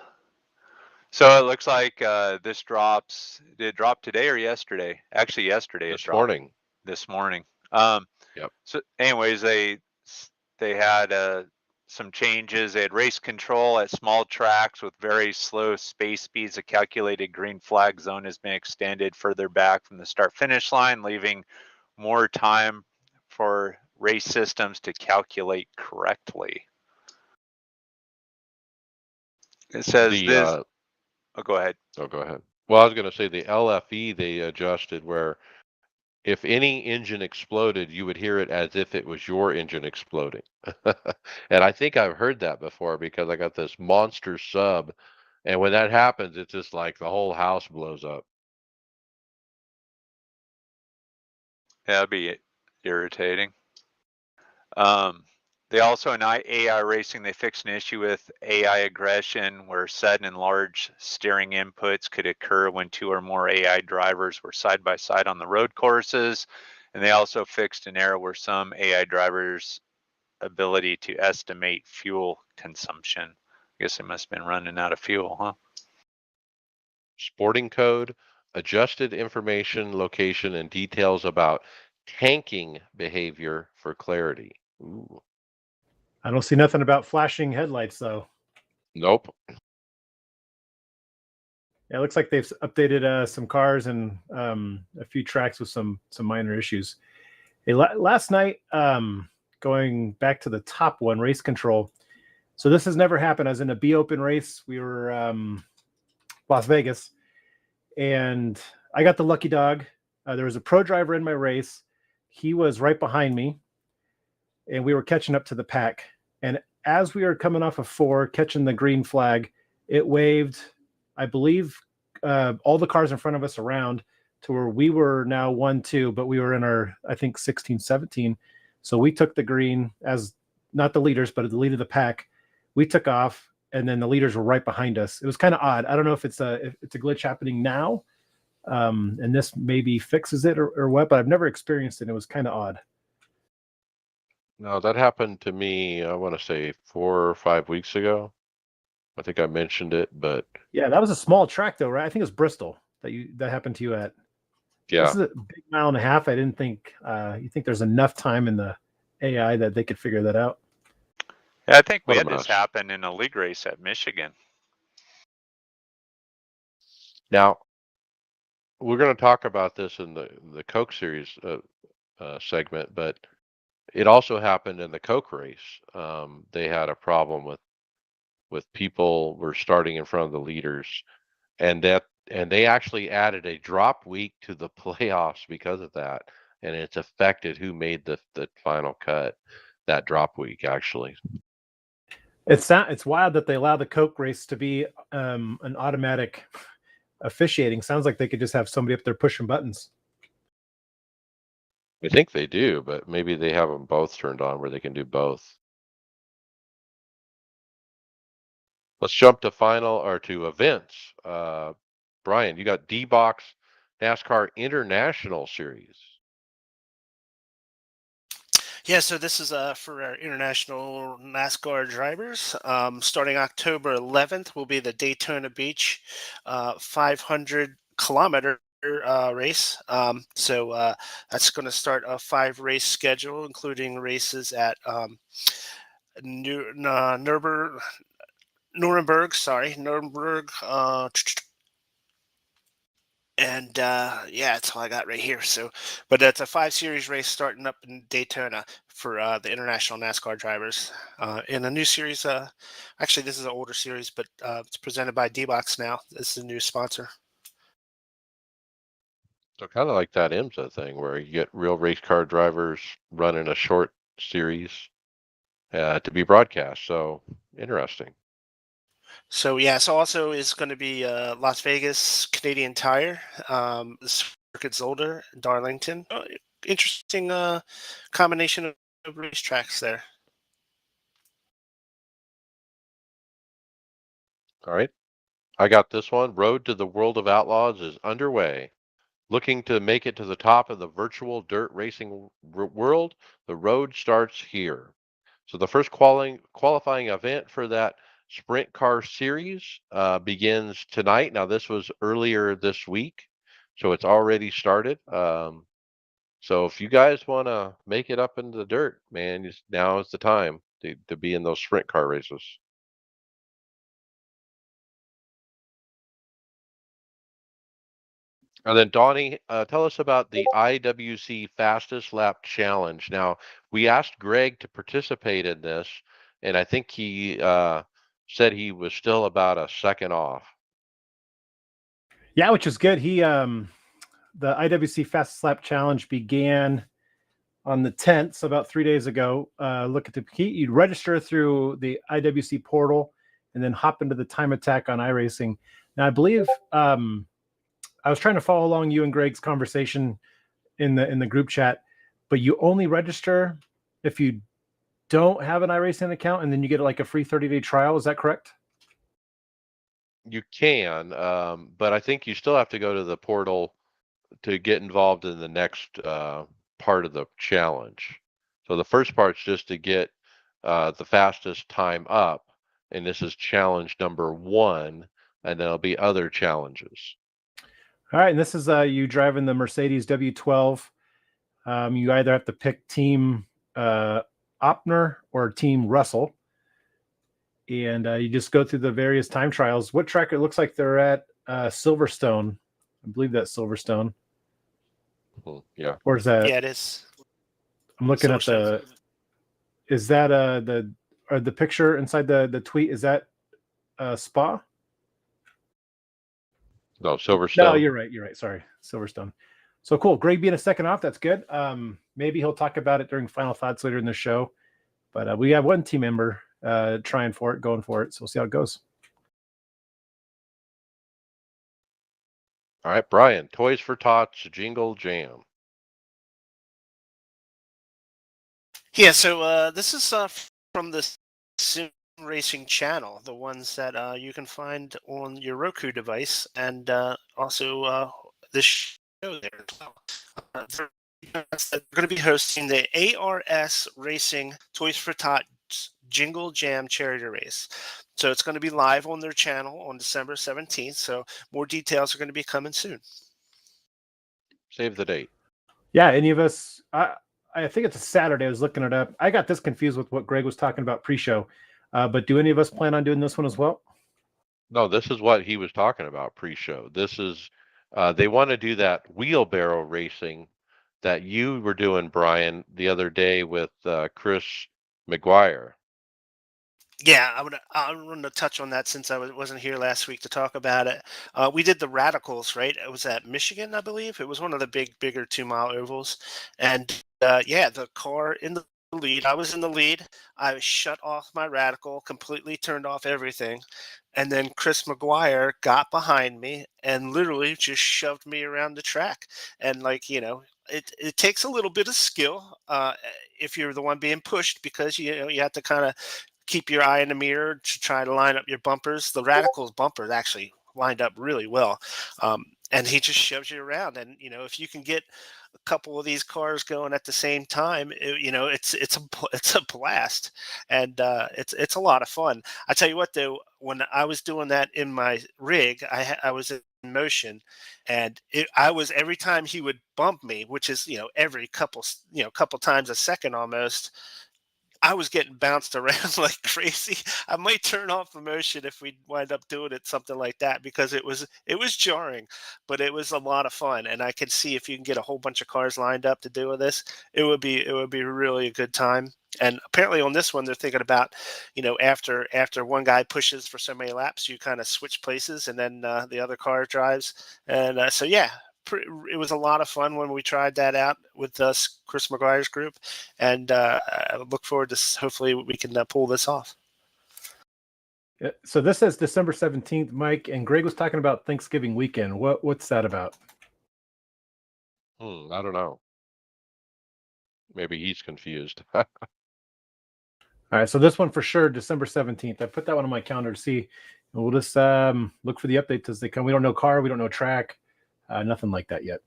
So it looks like this drops. Did it drop today or yesterday? Actually, yesterday it dropped. Morning. This morning. Yep. So, anyways, they had some changes. They had race control at small tracks with very slow space speeds. A calculated green flag zone has been extended further back from the start-finish line, leaving more time for race systems to calculate correctly. It says this. Oh, go ahead. Oh, go ahead. Well, I was going to say the LFE they adjusted where if any engine exploded, you would hear it as if it was your engine exploding. And I think I've heard that before because I got this monster sub. And when that happens, it's just like the whole house blows up. Yeah, that'd be irritating. They also in AI racing, they fixed an issue with AI aggression where sudden and large steering inputs could occur when 2 or more AI drivers were side by side on the road courses. And they also fixed an error where some AI drivers' ability to estimate fuel consumption. I guess they must have been running out of fuel, huh? Sporting code, adjusted information, location, and details about tanking behavior for clarity. Ooh. I don't see nothing about flashing headlights though. Nope. Yeah, it looks like they've updated some cars and a few tracks with some minor issues. Hey, last night, going back to the top one, race control. So this has never happened. As in a B Open race, we were Las Vegas, and I got the lucky dog. There was a pro driver in my race. He was right behind me, and we were catching up to the pack. And as we were coming off of 4, catching the green flag, it waved, I believe, all the cars in front of us around to where we were now 1-2, but we were in our, I think, 16, 17. So we took the green as not the leaders, but the lead of the pack. We took off, and then the leaders were right behind us. It was kind of odd. I don't know if it's a glitch happening now, and this maybe fixes it or what, but I've never experienced it. It was kind of odd. No, that happened to me, I want to say 4 or 5 weeks ago. I think I mentioned it, but Yeah, that was a small track though, right? I think it was Bristol that happened to you at. yeah. This is a big 1.5 miles. I didn't think you think there's enough time in the AI that they could figure that out. Yeah, I think we What a had this mess. happen in a league race at Michigan. Now, we're going to talk about this in the Coke Series segment, but it also happened in the Coke race. They had a problem with people were starting in front of the leaders, and they actually added a drop week to the playoffs because of that, and it's affected who made the final cut. That drop week actually. It's wild that they allow the Coke race to be an automatic officiating. Sounds like they could just have somebody up there pushing buttons. I think they do, but maybe they have them both turned on where they can do both. Let's jump to events. Brian, you got D-Box NASCAR International Series. Yeah, so this is for our international NASCAR drivers. Starting October 11th will be the Daytona Beach 500-kilometer race. So that's going to start a 5-race schedule, including races at Nuremberg. And yeah, that's all I got right here. So, but it's a 5-series race starting up in Daytona for the international NASCAR drivers. In a new series, actually, this is an older series, but it's presented by D-Box now. This is a new sponsor. So kind of like that IMSA thing where you get real race car drivers running a short series to be broadcast. So interesting. So yeah, so also is going to be Las Vegas Canadian Tire, Circuits Older, Darlington. Interesting combination of racetracks there. All right. I got this one. Road to the World of Outlaws is underway. Looking to make it to the top of the virtual dirt racing world, the road starts here. So the first qualifying event for that sprint car series begins tonight. Now this was earlier this week, so it's already started. So if you guys want to make it up into the dirt, man, now is the time to be in those sprint car races. And then Donnie, tell us about the IWC Fastest Lap Challenge. Now, we asked Greg to participate in this, and I think he said he was still about a second off. Yeah, which is good. The IWC Fastest Lap Challenge began on the 10th, so about 3 days ago. Look at the key. You'd register through the IWC portal and then hop into the time attack on iRacing. Now, I believe I was trying to follow along you and Greg's conversation in the group chat, but you only register if you don't have an iRacing account, and then you get like a free 30-day trial. Is that correct? You can, but I think you still have to go to the portal to get involved in the next part of the challenge. So the first part's just to get the fastest time up, and this is challenge number 1, and there'll be other challenges. All right, and this is you driving the Mercedes W12. You either have to pick Team Opner or Team Russell, and you just go through the various time trials. What track? It looks like they're at Silverstone. I believe that's Silverstone. Yeah. Or is that? Yeah, it is. I'm looking at the. Is that the picture inside the tweet? Is that Spa? No, Silverstone. No, you're right. You're right. Sorry, Silverstone. So cool. Greg being a second off, that's good. Maybe he'll talk about it during final thoughts later in the show. But we have one team member trying for it, going for it. So we'll see how it goes. All right, Brian. Toys for Tots Jingle Jam. Yeah, so this is from the Sim Racing channel, the ones that you can find on your Roku device, and also this show there as well. They're going to be hosting the ARS Racing Toys for Tots Jingle Jam Charity Race. So it's going to be live on their channel on December 17th. So more details are going to be coming soon. Save the date. Yeah, any of us? I think it's a Saturday. I was looking it up. I got this confused with what Greg was talking about pre-show. But do any of us plan on doing this one as well? No, this is what he was talking about pre-show. This is they want to do that wheelbarrow racing that you were doing, Brian, the other day with Chris McGuire. Yeah, I want to touch on that since I wasn't here last week to talk about it. We did the Radicals, right? It was at Michigan, I believe. It was one of the bigger 2 mile ovals, and yeah, the car in the lead. I was in the lead. I shut off my Radical, completely turned off everything, and then Chris McGuire got behind me and literally just shoved me around the track. And like it takes a little bit of skill if you're the one being pushed because you have to kind of keep your eye in the mirror to try to line up your bumpers. The Radicals bumpers actually lined up really well. And he just shoves you around. And, if you can get a couple of these cars going at the same time, it's a blast. And it's a lot of fun. I tell you what, though, when I was doing that in my rig, I was in motion, and I was, every time he would bump me, which is, every couple times a second almost, I was getting bounced around like crazy. I might turn off the motion if we wind up doing it, something like that, because it was jarring, but it was a lot of fun. And I can see if you can get a whole bunch of cars lined up to do this, it would be really a good time. And apparently on this one, they're thinking about, after one guy pushes for so many laps, you kind of switch places, and then the other car drives. And so yeah, it was a lot of fun when we tried that out with Chris McGuire's group, and I look forward to hopefully we can pull this off. So this says December 17th, Mike, and Greg was talking about Thanksgiving weekend. What's that about? I don't know. Maybe he's confused. All right, so this one for sure, December 17th. I put that one on my calendar to see. And we'll just look for the updates as they come. We don't know car, we don't know track, nothing like that yet.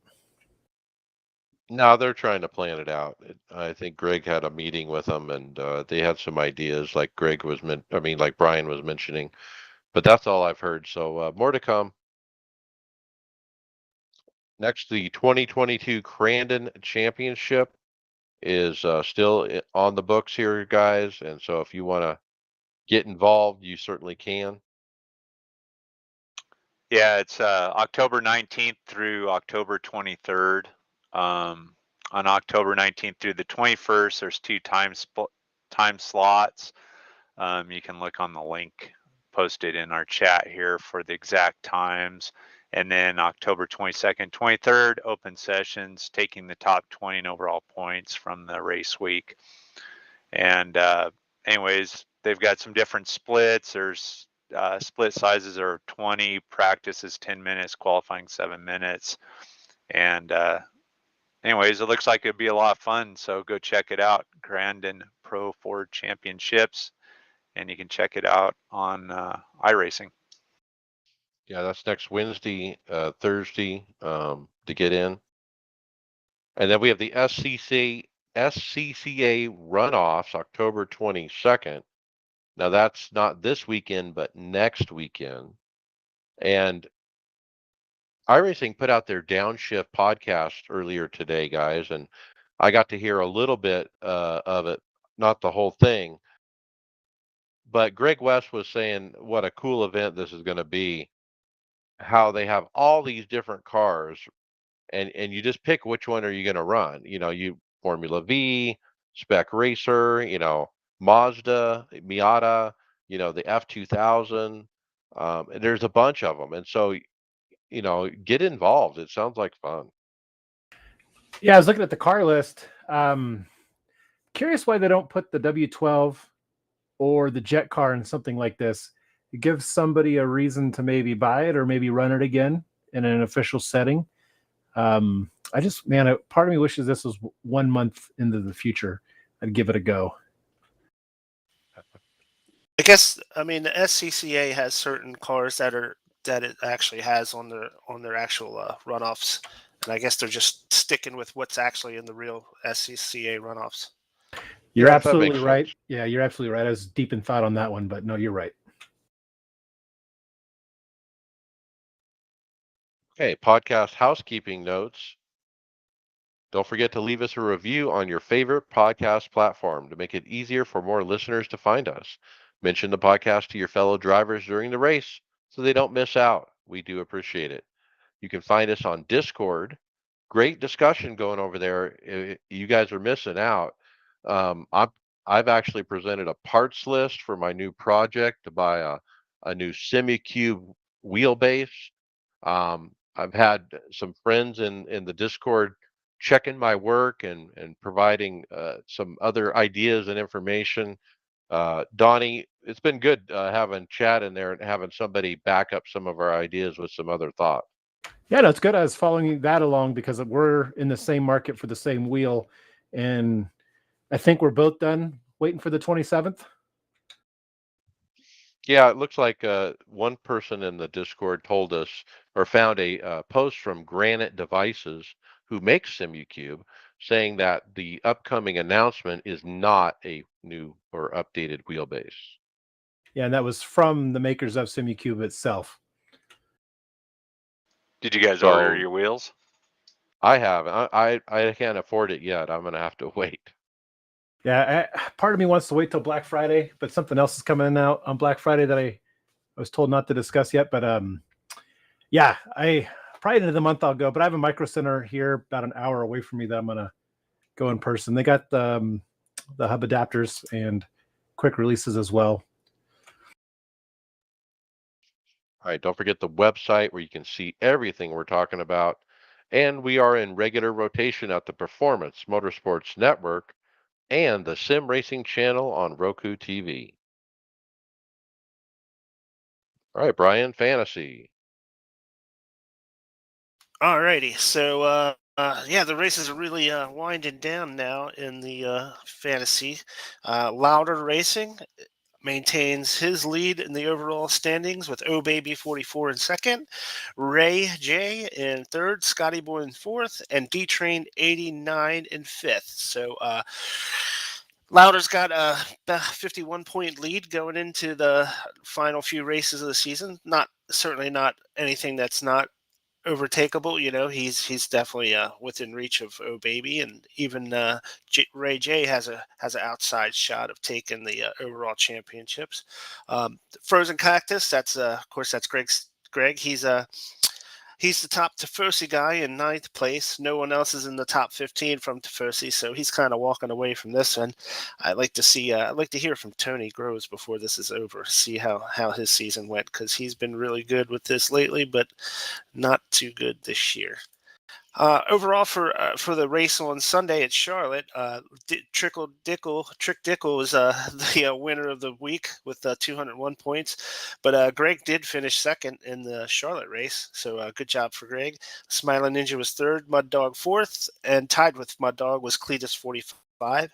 No, they're trying to plan it out. I think Greg had a meeting with them, and they had some ideas, like like Brian was mentioning. But that's all I've heard. So more to come. Next, the 2022 Crandon Championship is still on the books here, guys. And so if you want to get involved, you certainly can. Yeah, it's October 19th through October 23rd. On October 19th through the 21st, there's two time slots. You can look on the link posted in our chat here for the exact times. And then October 22nd, 23rd, open sessions, taking the top 20 in overall points from the race week. And anyways, they've got some different splits. There's split sizes are 20, practice is 10 minutes, qualifying 7 minutes. And anyways, it looks like it'd be a lot of fun. So go check it out, Grandin Pro Ford Championships. And you can check it out on iRacing. Yeah, that's next Wednesday, Thursday to get in. And then we have the SCCA runoffs, October 22nd. Now that's not this weekend, but next weekend. And iRacing put out their Downshift podcast earlier today, guys, and I got to hear a little bit of it, not the whole thing. But Greg West was saying what a cool event this is going to be, how they have all these different cars, and you just pick which one are you going to run. You Formula V, Spec Racer, Mazda, Miata, the F2000. And there's a bunch of them, and so get involved. It sounds like fun. Yeah, I was looking at the car list. Curious why they don't put the W12 or the jet car in something like this. It gives somebody a reason to maybe buy it or maybe run it again in an official setting. Part of me wishes this was 1 month into the future. I'd give it a go. I guess the SCCA has certain cars that it actually has on their actual runoffs, and I guess they're just sticking with what's actually in the real SCCA runoffs. You're Yes, that makes absolutely right. sense. Yeah, you're absolutely right. I was deep in thought on that one, but no, you're right. Okay, podcast housekeeping notes. Don't forget to leave us a review on your favorite podcast platform to make it easier for more listeners to find us. Mention the podcast to your fellow drivers during the race so they don't miss out. We do appreciate it. You can find us on Discord. Great discussion going over there. You guys are missing out. Um, I've, I've actually presented a parts list for my new project to buy a new semi-cube wheelbase. I've had some friends in the Discord checking my work and providing some other ideas and information. Donnie, it's been good having chat in there and having somebody back up some of our ideas with some other thought. Yeah, no, it's good. I was following that along because we're in the same market for the same wheel, and I think we're both done waiting for the 27th. Yeah, it looks like one person in the Discord told us or found a post from Granite Devices who makes SimuCube saying that the upcoming announcement is not a new or updated wheelbase. Yeah, and that was from the makers of SimuCube itself. Did you guys order So your wheels? I have. I can't afford it yet. I'm gonna have to wait. Yeah, part of me wants to wait till Black Friday, but something else is coming out on Black Friday that I was told not to discuss yet. But yeah, I probably end of the month I'll go. But I have a micro center here about an hour away from me that I'm gonna go in person. They got the hub adapters and quick releases as well. All right, don't forget the website where you can see everything we're talking about. And we are in regular rotation at the Performance Motorsports Network and the Sim Racing channel on Roku TV. All right, Brian, fantasy. Alrighty, so yeah, the races are really winding down now in the fantasy. Louder Racing maintains his lead in the overall standings with O Baby 44 in second, Ray J in third, Scotty Boy in fourth, and D Train 89 in fifth. So Louder's got a 51-point lead going into the final few races of the season. Certainly not anything that's not overtakeable. He's definitely within reach of Oh Baby, and even Ray J has an outside shot of taking the overall championships. Frozen Cactus, that's of course that's Greg. He's the top Tifosi guy in ninth place. No one else is in the top 15 from Tifosi, so he's kind of walking away from this one. I'd like to hear from Tony Groves before this is over, see how his season went, because he's been really good with this lately, but not too good this year. Overall, for the race on Sunday at Charlotte, Trick Dickle was the winner of the week with 201 points, but Greg did finish second in the Charlotte race, so good job for Greg. Smiling Ninja was third, Mud Dog fourth, and tied with Mud Dog was Cletus 45.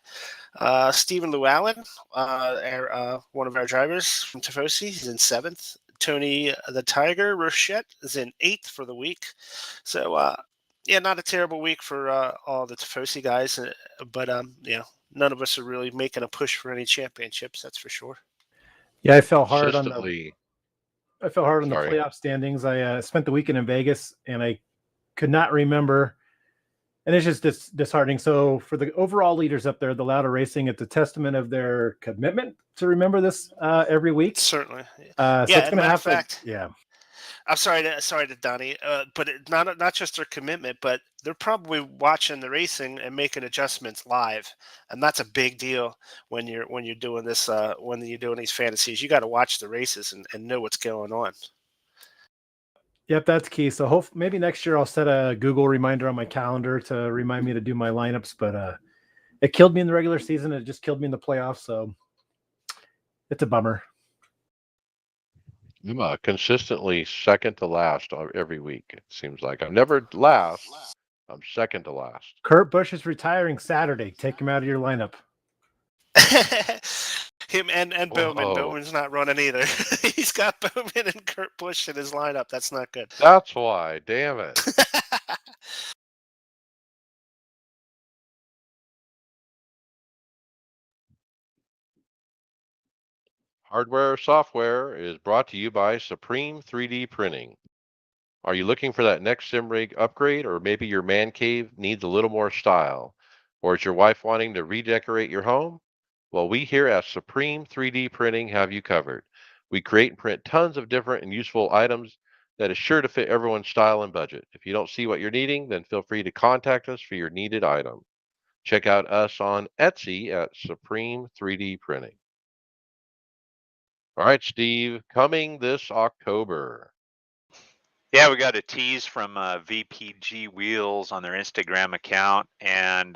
Stephen Llewellyn, one of our drivers from Tifosi, he's in seventh. Tony the Tiger Rochette is in eighth for the week. So yeah, not a terrible week for all the Tifosi guys, but none of us are really making a push for any championships. That's for sure. Yeah, I fell hard on the Consistently. Sorry. playoff standings. I spent the weekend in Vegas, and I could not remember. And it's just disheartening. So for the overall leaders up there, the Louder Racing, it's a testament of their commitment to remember this every week. Certainly. So Yeah, it's going to have fact, yeah. I'm sorry to Donnie, but not just their commitment, but they're probably watching the racing and making adjustments live, and that's a big deal when you're doing this. When you're doing these fantasies, you got to watch the races and know what's going on. Yep, that's key. So maybe next year I'll set a Google reminder on my calendar to remind me to do my lineups. But it killed me in the regular season. It just killed me in the playoffs. So it's a bummer. I'm consistently second to last every week. It seems like I'm never last. I'm second to last. Kurt Busch is retiring Saturday. Take him out of your lineup. Him and Bowman. Whoa. Bowman's not running either. He's got Bowman and Kurt Busch in his lineup. That's not good. That's why. Damn it. Hardware or software is brought to you by Supreme 3D Printing. Are you looking for that next sim rig upgrade, or maybe your man cave needs a little more style? Or is your wife wanting to redecorate your home? Well, we here at Supreme 3D Printing have you covered. We create and print tons of different and useful items that is sure to fit everyone's style and budget. If you don't see what you're needing, then feel free to contact us for your needed item. Check out us on Etsy at Supreme 3D Printing. All right, Steve, coming this October. Yeah, we got a tease from VPG Wheels on their Instagram account, and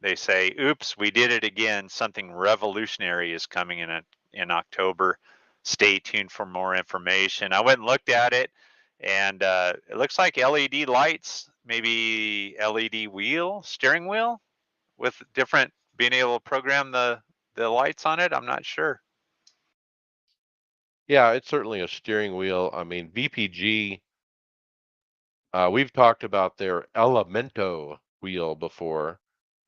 they say, "Oops, we did it again. Something revolutionary is coming in October. Stay tuned for more information." I went and looked at it, and it looks like LED lights, maybe LED steering wheel, with different being able to program the lights on it. I'm not sure. Yeah, it's certainly a steering wheel. I mean, VPG, we've talked about their Elemento wheel before,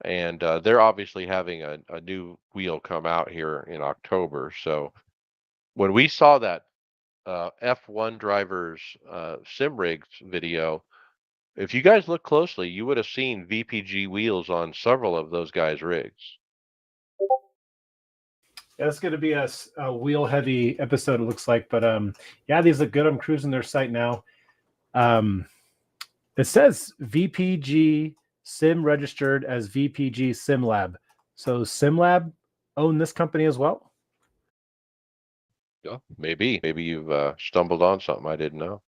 and they're obviously having a new wheel come out here in October. So when we saw that F1 drivers sim rigs video, if you guys look closely, you would have seen VPG wheels on several of those guys' rigs. Yeah, it's going to be a wheel heavy episode, it looks like. But yeah, these look good. I'm cruising their site now. It says VPG Sim registered as VPG Sim Lab. So Sim Lab own this company as well? Yeah, maybe you've stumbled on something I didn't know.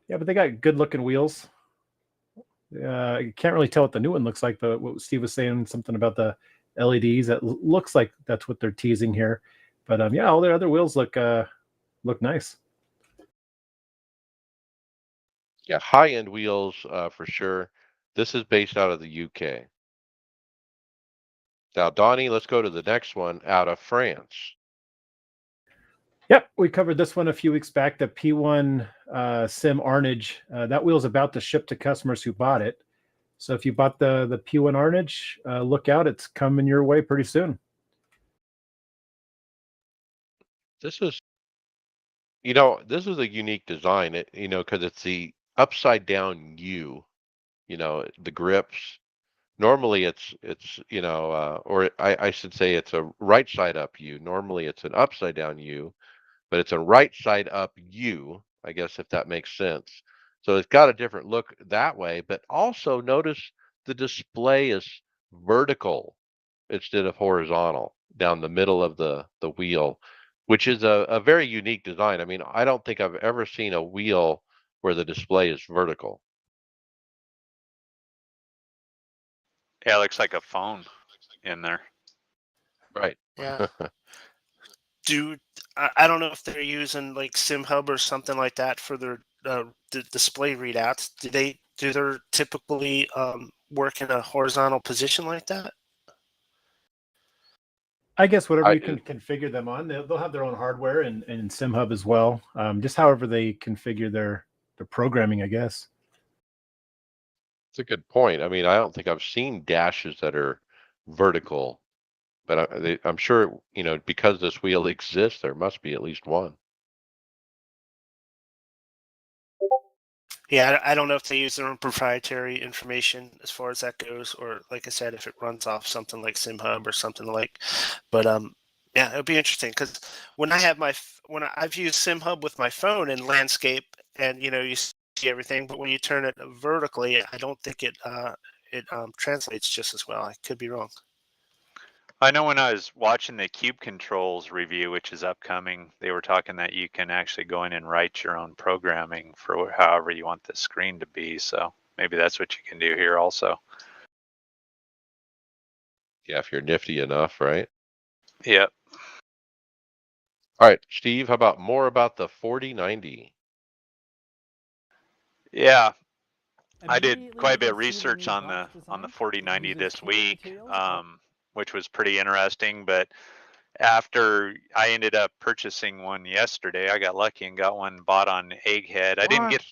Yeah, but they got good looking wheels. You can't really tell what the new one looks like, but what Steve was saying, something about the LEDs, that looks like that's what they're teasing here. But yeah, all their other wheels look nice. Yeah, high-end wheels for sure. This is based out of the UK. Now, Donnie, let's go to the next one out of France. Yep, we covered this one a few weeks back. The P1 Sim Arnage. That wheel's about to ship to customers who bought it. So if you bought the P1 Arnage, look out. It's coming your way pretty soon. This is, this is a unique design, because it's the upside down U, the grips. Normally it's or I should say it's a right side up U. Normally it's an upside down U, but it's a right side up U, I guess, if that makes sense. So it's got a different look that way, but also notice the display is vertical instead of horizontal down the middle of the wheel, which is a very unique design. I mean, I don't think I've ever seen a wheel where the display is vertical. Yeah, it looks like a phone in there. Right. Yeah. I don't know if they're using like SimHub or something like that for their display readouts. Do they typically work in a horizontal position like that? I guess whatever you can configure them on, they'll have their own hardware and SimHub as well. Just however they configure their programming, I guess. It's a good point. I mean, I don't think I've seen dashes that are vertical, but I'm sure, because this wheel exists, there must be at least one. Yeah, I don't know if they use their own proprietary information as far as that goes, or like I said, if it runs off something like SimHub or something like. But yeah, it'll be interesting because when I've used SimHub with my phone in landscape, and you see everything, but when you turn it vertically, I don't think it translates just as well. I could be wrong. I know when I was watching the Cube Controls review, which is upcoming, they were talking that you can actually go in and write your own programming for however you want the screen to be. So maybe that's what you can do here also. Yeah, if you're nifty enough, right? Yep. All right, Steve, how about more about the 4090? Yeah, I did Immediately quite a you bit can of see research new on box the design. It 4090 uses this clear week, materials. which was pretty interesting. But after I ended up purchasing one yesterday, I got lucky and got one bought on Egghead. I didn't get,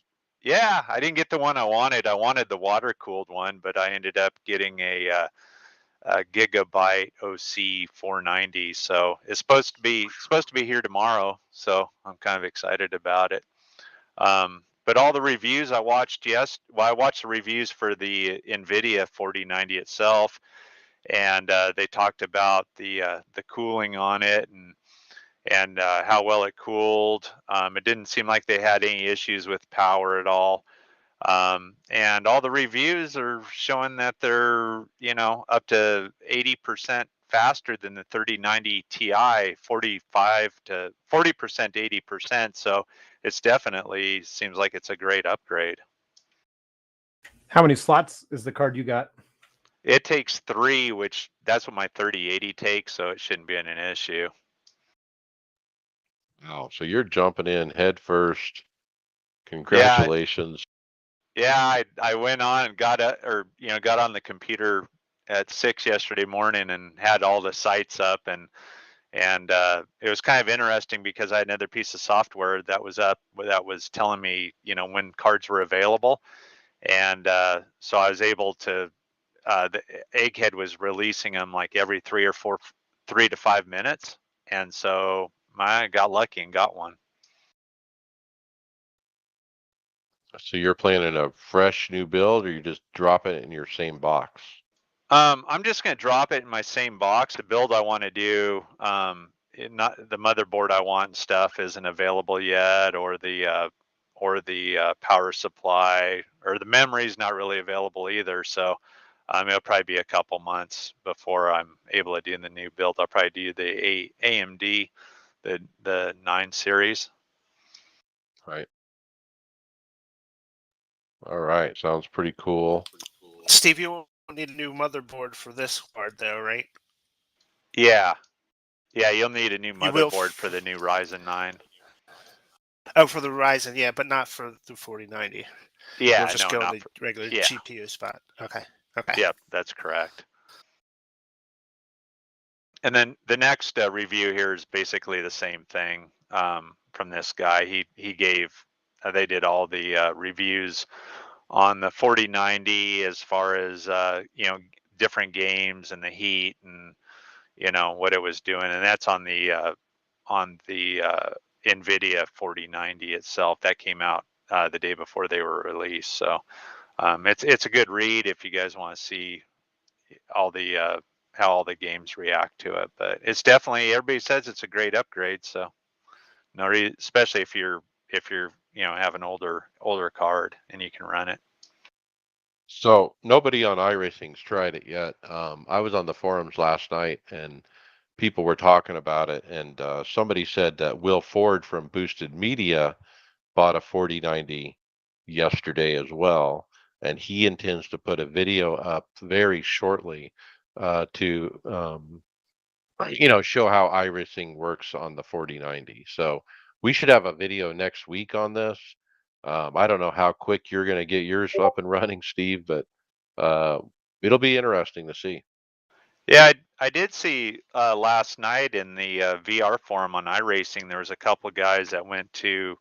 yeah, I didn't get the one I wanted. I wanted the water cooled one, but I ended up getting a Gigabyte OC 490. So it's supposed to be here tomorrow. So I'm kind of excited about it. But all the reviews I watched, I watched the reviews for the NVIDIA 4090 itself, and they talked about the cooling on it and how well it cooled. It didn't seem like they had any issues with power at all. And all the reviews are showing that they're, up to 80% faster than the 3090 Ti, 45 to 40%, 80%. So it's definitely seems like it's a great upgrade. How many slots is the card you got? It takes 3, which that's what my 3080 takes, so it shouldn't be an issue. Wow, so you're jumping in head first. Yeah, Congratulations. yeah. I went on and got on the computer at 6 yesterday morning and had all the sites up and it was kind of interesting because I had another piece of software that was up that was telling me, when cards were available, and so I was able to. The Egghead was releasing them like every 3 to 5 minutes, and so I got lucky and got one. So you're planning a fresh new build, or you just drop it in your same box? I'm just going to drop it in my same box. The build I want to do, not the motherboard I want and stuff isn't available yet, or the power supply or the memory is not really available either. So it'll probably be a couple months before I'm able to do the new build. I'll probably do the AMD, the 9 series. Right. All right. Sounds pretty cool. Steve, you won't need a new motherboard for this card, though, right? Yeah, you'll need a new You will. motherboard for the new Ryzen 9. Oh, for the Ryzen, yeah, but not for the 4090. Yeah, You'll just no, go in not the for. regular Yeah, GPU spot. Okay. yep, that's correct. And then the next review here is basically the same thing from this guy. He gave they did all the reviews on the 4090 as far as different games and the heat and what it was doing, and that's on the NVIDIA 4090 itself. That came out the day before they were released. So it's a good read if you guys want to see all the how all the games react to it. But it's definitely, everybody says it's a great upgrade. So especially if you're have an older card and you can run it. So nobody on iRacing's tried it yet. I was on the forums last night and people were talking about it, and somebody said that Will Ford from Boosted Media bought a 4090 yesterday as well, and he intends to put a video up very shortly to show how iRacing works on the 4090. So we should have a video next week on this. I don't know how quick you're going to get yours up and running, Steve, but uh, it'll be interesting to see. Yeah, I did see last night in the VR forum on iRacing, there was a couple guys that went to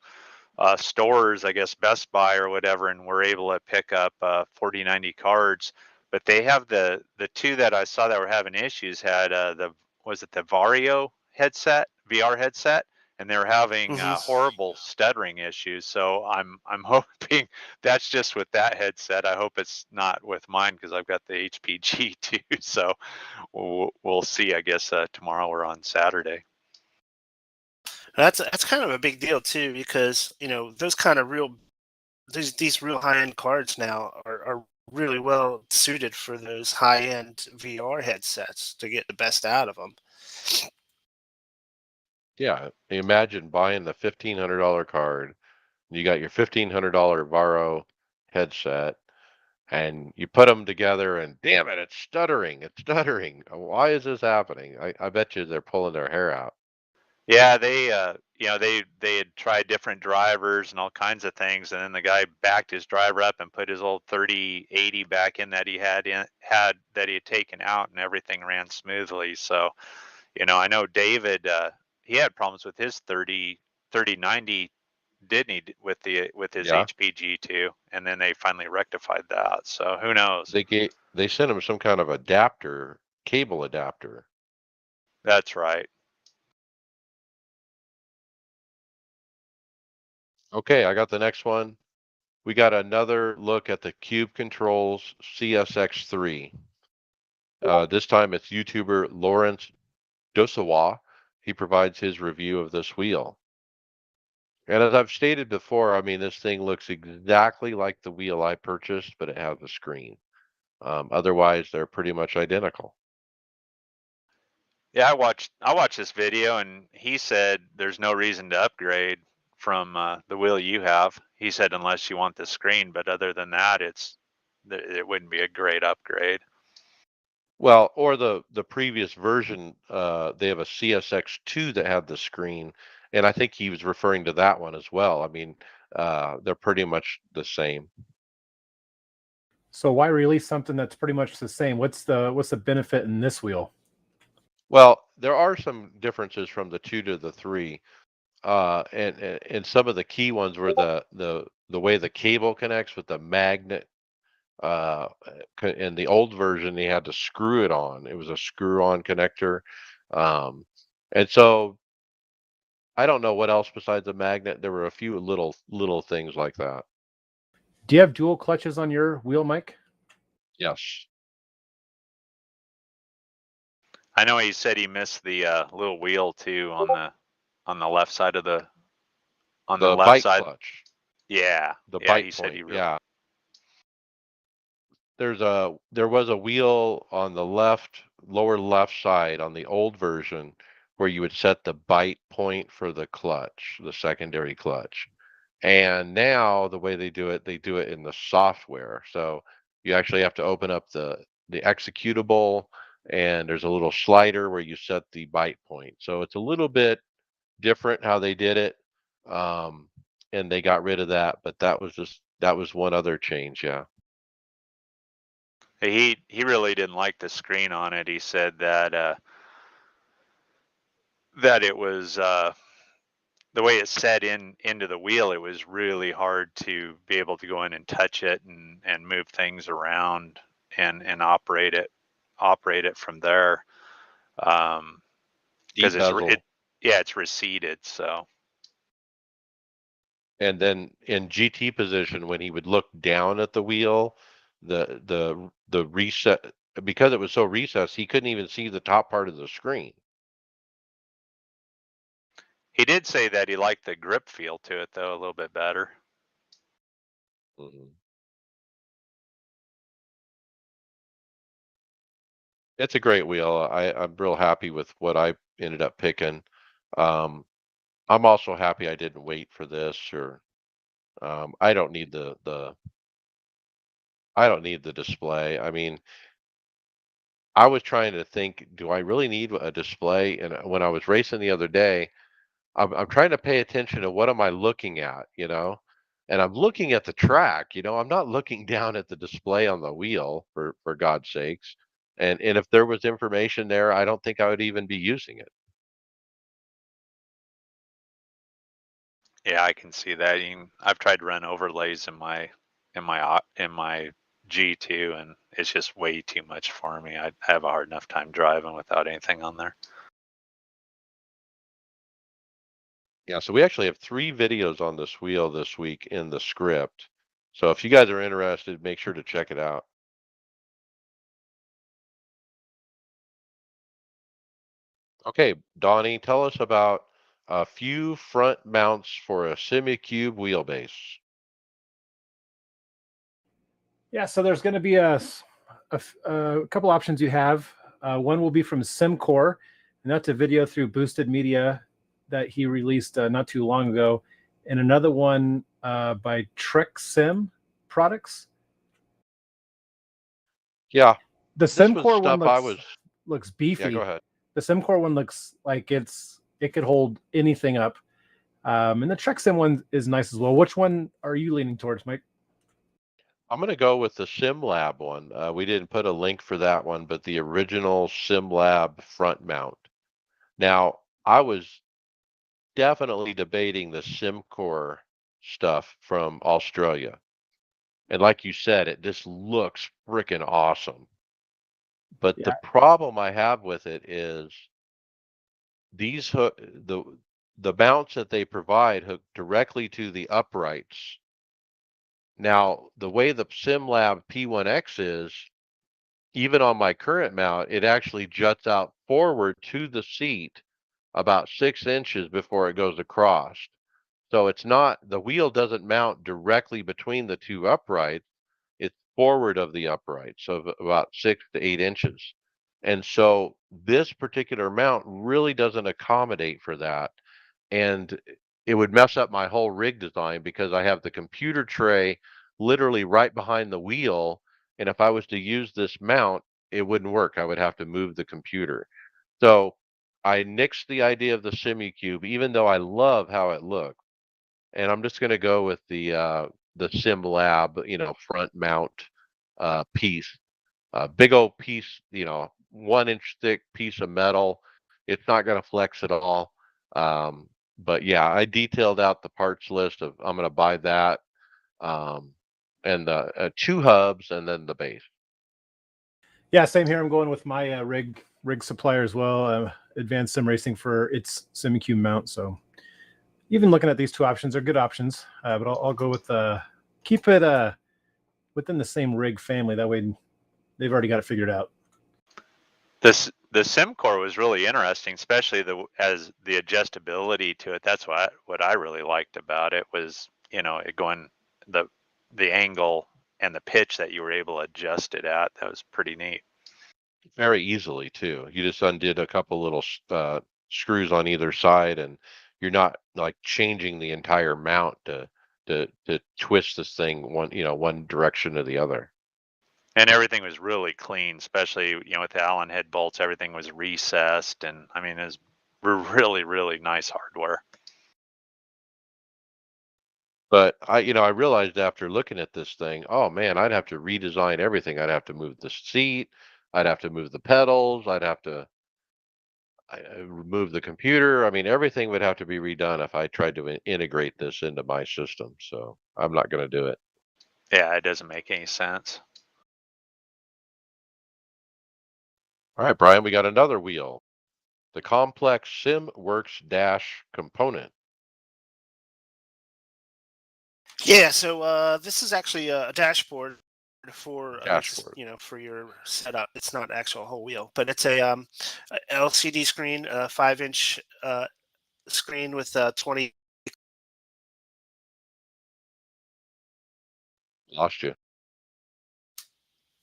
stores, I guess Best Buy or whatever, and were able to pick up 4090 cards. But they have the two that I saw that were having issues had the Vario headset, VR headset, and they're having horrible stuttering issues. So I'm hoping that's just with that headset. I hope it's not with mine because I've got the HPG too. So we'll see. I guess tomorrow or on Saturday. That's kind of a big deal too, because those kind of these real high end cards now are really well suited for those high-end VR headsets to get the best out of them. Yeah, imagine buying the $1,500 card. You got your $1,500 Varo headset, and you put them together, and damn it, it's stuttering. It's stuttering. Why is this happening? I bet you they're pulling their hair out. Yeah, they had tried different drivers and all kinds of things, and then the guy backed his driver up and put his old 3080 back in that he had taken out, and everything ran smoothly. So, I know David, he had problems with his 3090, didn't he, with his Yeah, HPG2, and then they finally rectified that. So who knows? they sent him some kind of adapter, cable adapter. That's right. Okay, I got the next one. We got another look at the Cube Controls CSX3. This time it's YouTuber Lawrence Dosawa. He provides his review of this wheel. And as I've stated before, I mean, this thing looks exactly like the wheel I purchased, but it has a screen. Otherwise, they're pretty much identical. Yeah, I watched this video, and he said there's no reason to upgrade from the wheel you have. He said unless you want the screen, but other than that, it wouldn't be a great upgrade. Well, or the previous version, they have a CSX2 that had the screen, and I think he was referring to that one as well. I mean, they're pretty much the same. So why release something that's pretty much the same? What's the benefit in this wheel? Well, there are some differences from the 2 to the 3, and some of the key ones were the way the cable connects with the magnet. In the old version, they had to screw it on. It was a screw-on connector, um, and so I don't know what else besides the magnet. There were a few little things like that. Do you have dual clutches on your wheel, Mike? Yes. I know he said he missed the little wheel too on the left side of on the The left bike side. clutch, Yeah, the yeah. bite He said point. he really. Yeah. There was a wheel on the lower left side on the old version where you would set the bite point for the clutch, the secondary clutch. And now the way they do it in the software. So you actually have to open up the executable, and there's a little slider where you set the bite point. So it's a little bit different how they did it. Um, and they got rid of that, but that was one other change, yeah. He really didn't like the screen on it. He said that it was the way it's set into the wheel. It was really hard to be able to go in and touch it and move things around and operate it from there. Because E-bezel. it's receded. So And then in GT position, when he would look down at the wheel, the reset, because it was so recessed, he couldn't even see the top part of the screen. he did say that he liked the grip feel to it though a little bit better. Mhm. It's a great wheel. I'm real happy with what I ended up picking. Um, I'm also happy I didn't wait for this, or I don't need I don't need the display. I mean, I was trying to think, do I really need a display? And when I was racing the other day, I'm trying to pay attention to what am I looking at, you know? And I'm looking at the track, you know, I'm not looking down at the display on the wheel for God's sakes. And if there was information there, I don't think I would even be using it. Yeah, I can see that. I've tried to run overlays in my G2, and it's just way too much for me. I have a hard enough time driving without anything on there. Yeah, so we actually have 3 videos on this wheel this week in the script. So if you guys are interested, make sure to check it out. Okay, Donnie, tell us about a few front mounts for a SemiCube wheelbase. Yeah, so there's going to be a couple options you have. One will be from SimCore, and that's a video through Boosted Media that he released not too long ago, and another one by Trek Sim Products. Yeah, The this was SimCore one stuff looks beefy. Yeah, go ahead. The SimCore one looks like it could hold anything up, and the Trek Sim one is nice as well. Which one are you leaning towards, Mike? I'm going to go with the SimLab one. We didn't put a link for that one, but the original SimLab front mount. Now, I was definitely debating the SimCore stuff from Australia. And like you said, it just looks freaking awesome. But Yeah. the problem I have with it is these the mounts that they provide hook directly to the uprights. Now, the way the SimLab P1X is, even on my current mount, it actually juts out forward to the seat about 6 inches before it goes across. So it's not, the wheel doesn't mount directly between the two uprights. It's forward of the uprights, so about 6 to 8 inches. And so this particular mount really doesn't accommodate for that. And it would mess up my whole rig design because I have the computer tray literally right behind the wheel. And if I was to use this mount, it wouldn't work. I would have to move the computer. So I nixed the idea of the SimuCube, even though I love how it looks. And I'm just going to go with the SimLab, front mount piece. Big old piece, 1 inch thick piece of metal. It's not going to flex at all. But yeah, I detailed out the parts list of I'm going to buy that, and the 2 hubs and then the base. Yeah, same here. I'm going with my rig supplier as well. Advanced Sim Racing for its SimCube mount. So even looking at these two options are good options, but I'll go with keep it within the same rig family. That way they've already got it figured out. The SimCore was really interesting, especially as the adjustability to it. That's what I really liked about it was, it going the angle and the pitch that you were able to adjust it at. That was pretty neat. Very easily too. You just undid a couple little screws on either side, and you're not like changing the entire mount to twist this thing one direction or the other. And everything was really clean, especially with the Allen head bolts. Everything was recessed, and I mean, it was really, really nice hardware. But I realized after looking at this thing, oh man, I'd have to redesign everything. I'd have to move the seat, I'd have to move the pedals, I'd have to remove the computer. I mean, everything would have to be redone if I tried to integrate this into my system. So I'm not going to do it. Yeah, it doesn't make any sense. All right, Brian, we got another wheel, the complex SimWorks Dash component. Yeah, so this is actually a dashboard for for your setup. It's not actual whole wheel, but it's a LCD screen, a 5-inch screen with 20. Lost you.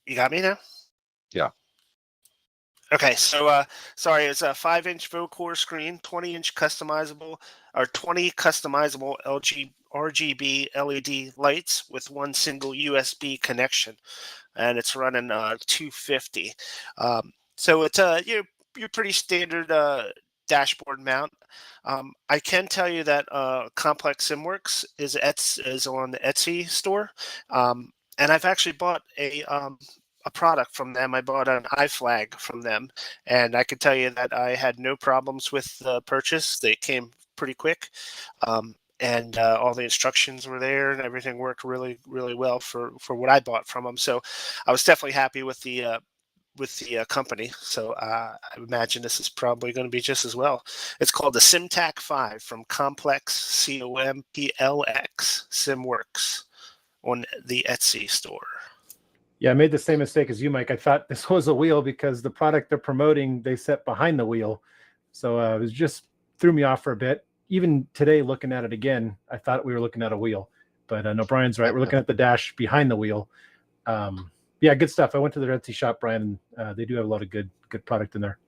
You got me now? Yeah. Okay, so sorry, it's a 5-inch Vocore screen, 20-inch customizable or 20 customizable RGB LED lights with one single USB connection, and it's running 250. So it's your pretty standard dashboard mount. I can tell you that Complex SimWorks is on the Etsy store, and I've actually bought a product from them. I bought an iFlag from them, and I can tell you that I had no problems with the purchase. They came pretty quick, and all the instructions were there, and everything worked really, really well for what I bought from them. So I was definitely happy with the company. So I imagine this is probably going to be just as well. It's called the SimTac 5 from Complex, COMPLX SimWorks on the Etsy store. Yeah, I made the same mistake as you, Mike. I thought this was a wheel because the product they're promoting, they set behind the wheel. So it was just threw me off for a bit. Even today, looking at it again, I thought we were looking at a wheel. But no, Brian's right. We're looking at the dash behind the wheel. Yeah, good stuff. I went to their Etsy shop, Brian, and they do have a lot of good product in there.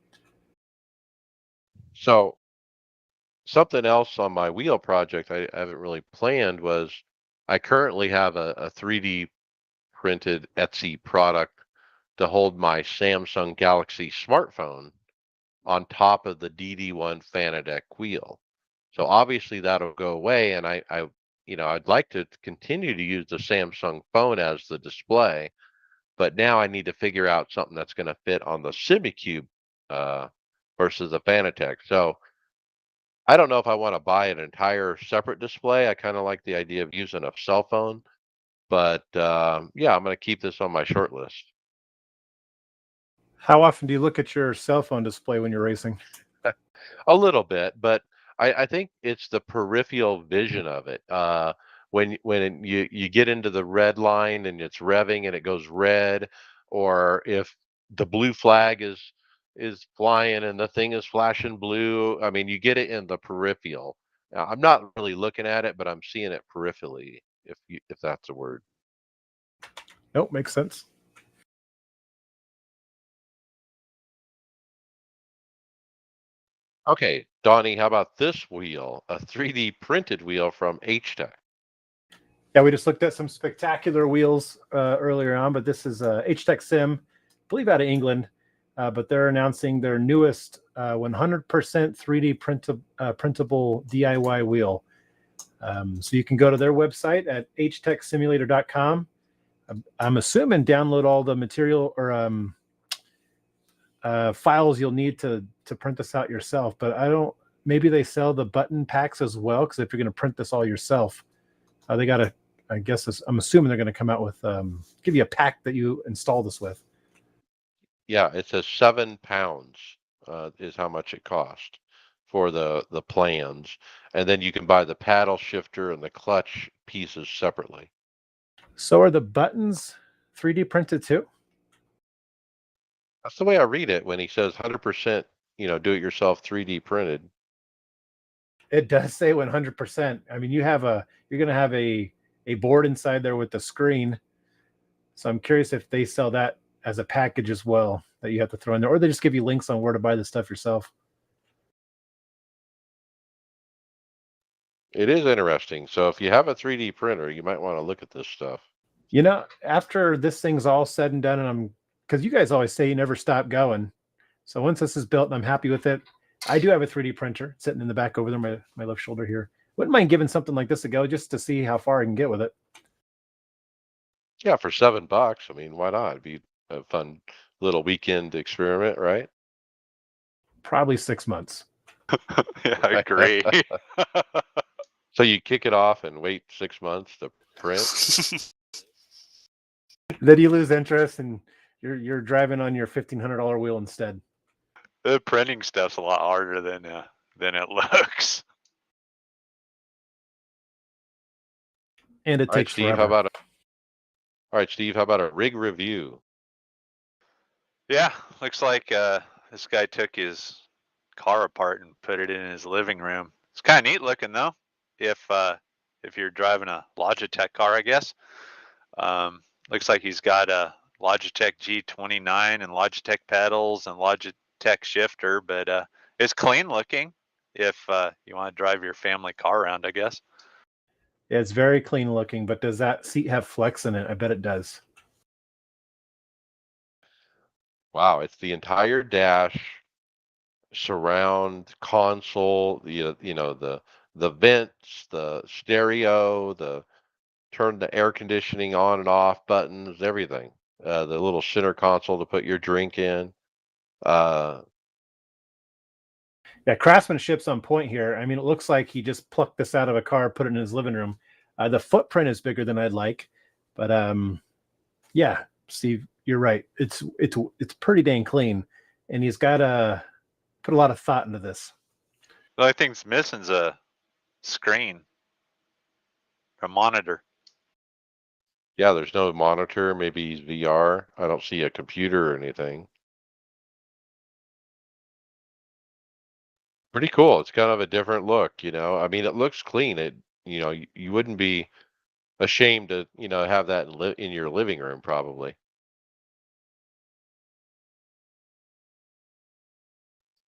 So something else on my wheel project I haven't really planned was I currently have a 3D printed Etsy product to hold my Samsung Galaxy smartphone on top of the DD1 Fanatec wheel. So obviously that'll go away, and I'd like to continue to use the Samsung phone as the display, but now I need to figure out something that's going to fit on the SimiCube uh, versus the Fanatec. So I don't know if I want to buy an entire separate display. I kind of like the idea of using a cell phone, but yeah, I'm going to keep this on my short list. How often do you look at your cell phone display when you're racing? A little bit, but I think it's the peripheral vision of it. When you get into the red line and it's revving and it goes red, or if the blue flag is flying and the thing is flashing blue, I mean, you get it in the peripheral. Now, I'm not really looking at it, but I'm seeing it peripherally, if that's a word. Nope, makes sense. Okay, Donnie, how about this wheel? A 3D printed wheel from H-Tech. Yeah, we just looked at some spectacular wheels earlier on, but this is H-Tech Sim, I believe out of England, but they're announcing their newest 100% 3D printable DIY wheel. So you can go to their website at htechsimulator.com. I'm assuming download all the material or files you'll need to print this out yourself, but I don't, maybe they sell the button packs as well, because if you're going to print this all yourself, they got to, I guess I'm assuming they're going to come out with, give you a pack that you install this with. Yeah, it says 7 pounds is how much it cost for the plans, and then you can buy the paddle shifter and the clutch pieces separately. So are the buttons 3D printed too? That's the way I read it when he says 100%, do it yourself 3D printed. It does say 100%. I mean, you're going to have a board inside there with the screen. So I'm curious if they sell that as a package as well that you have to throw in there, or they just give you links on where to buy the stuff yourself. It is interesting. So if you have a 3D printer, you might want to look at this stuff. After this thing's all said and done, and because you guys always say you never stop going. So once this is built and I'm happy with it, I do have a 3D printer sitting in the back over there, my left shoulder here. Wouldn't mind giving something like this a go just to see how far I can get with it. Yeah, for $7. I mean, why not? It'd be a fun little weekend experiment, right? Probably 6 months. Yeah, I agree. So you kick it off and wait 6 months to print. Then you lose interest and you're driving on your $1,500 wheel instead. The printing stuff's a lot harder than it looks. And it All right, takes Steve, forever. All right, Steve, how about a rig review? Yeah, looks like this guy took his car apart and put it in his living room. It's kind of neat looking though. If you're driving a Logitech car, I guess. Looks like he's got a Logitech G29 and Logitech pedals and Logitech shifter, but it's clean looking if you want to drive your family car around, I guess. Yeah, it's very clean looking, but does that seat have flex in it? I bet it does. Wow, it's the entire dash, surround console, the vents, the stereo, turn the air conditioning on and off buttons, everything. The little center console to put your drink in. Yeah, craftsmanship's on point here. I mean, it looks like he just plucked this out of a car, put it in his living room. The footprint is bigger than I'd like, but yeah, Steve, you're right. It's pretty dang clean, and he's got to put a lot of thought into this. The only thing's missing is a screen, a monitor. Yeah, there's no monitor. Maybe he's VR. I don't see a computer or anything. Pretty cool. It's kind of a different look, I mean, it looks clean. You wouldn't be ashamed to, have that in your living room probably.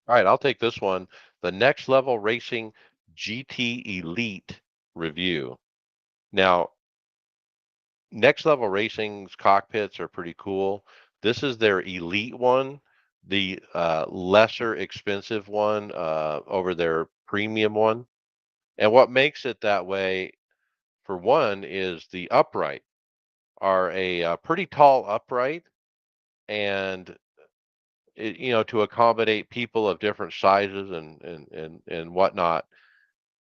All right, I'll take this one. The Next Level Racing GT Elite review. Now, Next Level Racing's cockpits are pretty cool. This is their Elite one, the lesser expensive one over their premium one. And what makes it that way, for one, is the upright are a pretty tall upright, and to accommodate people of different sizes and whatnot.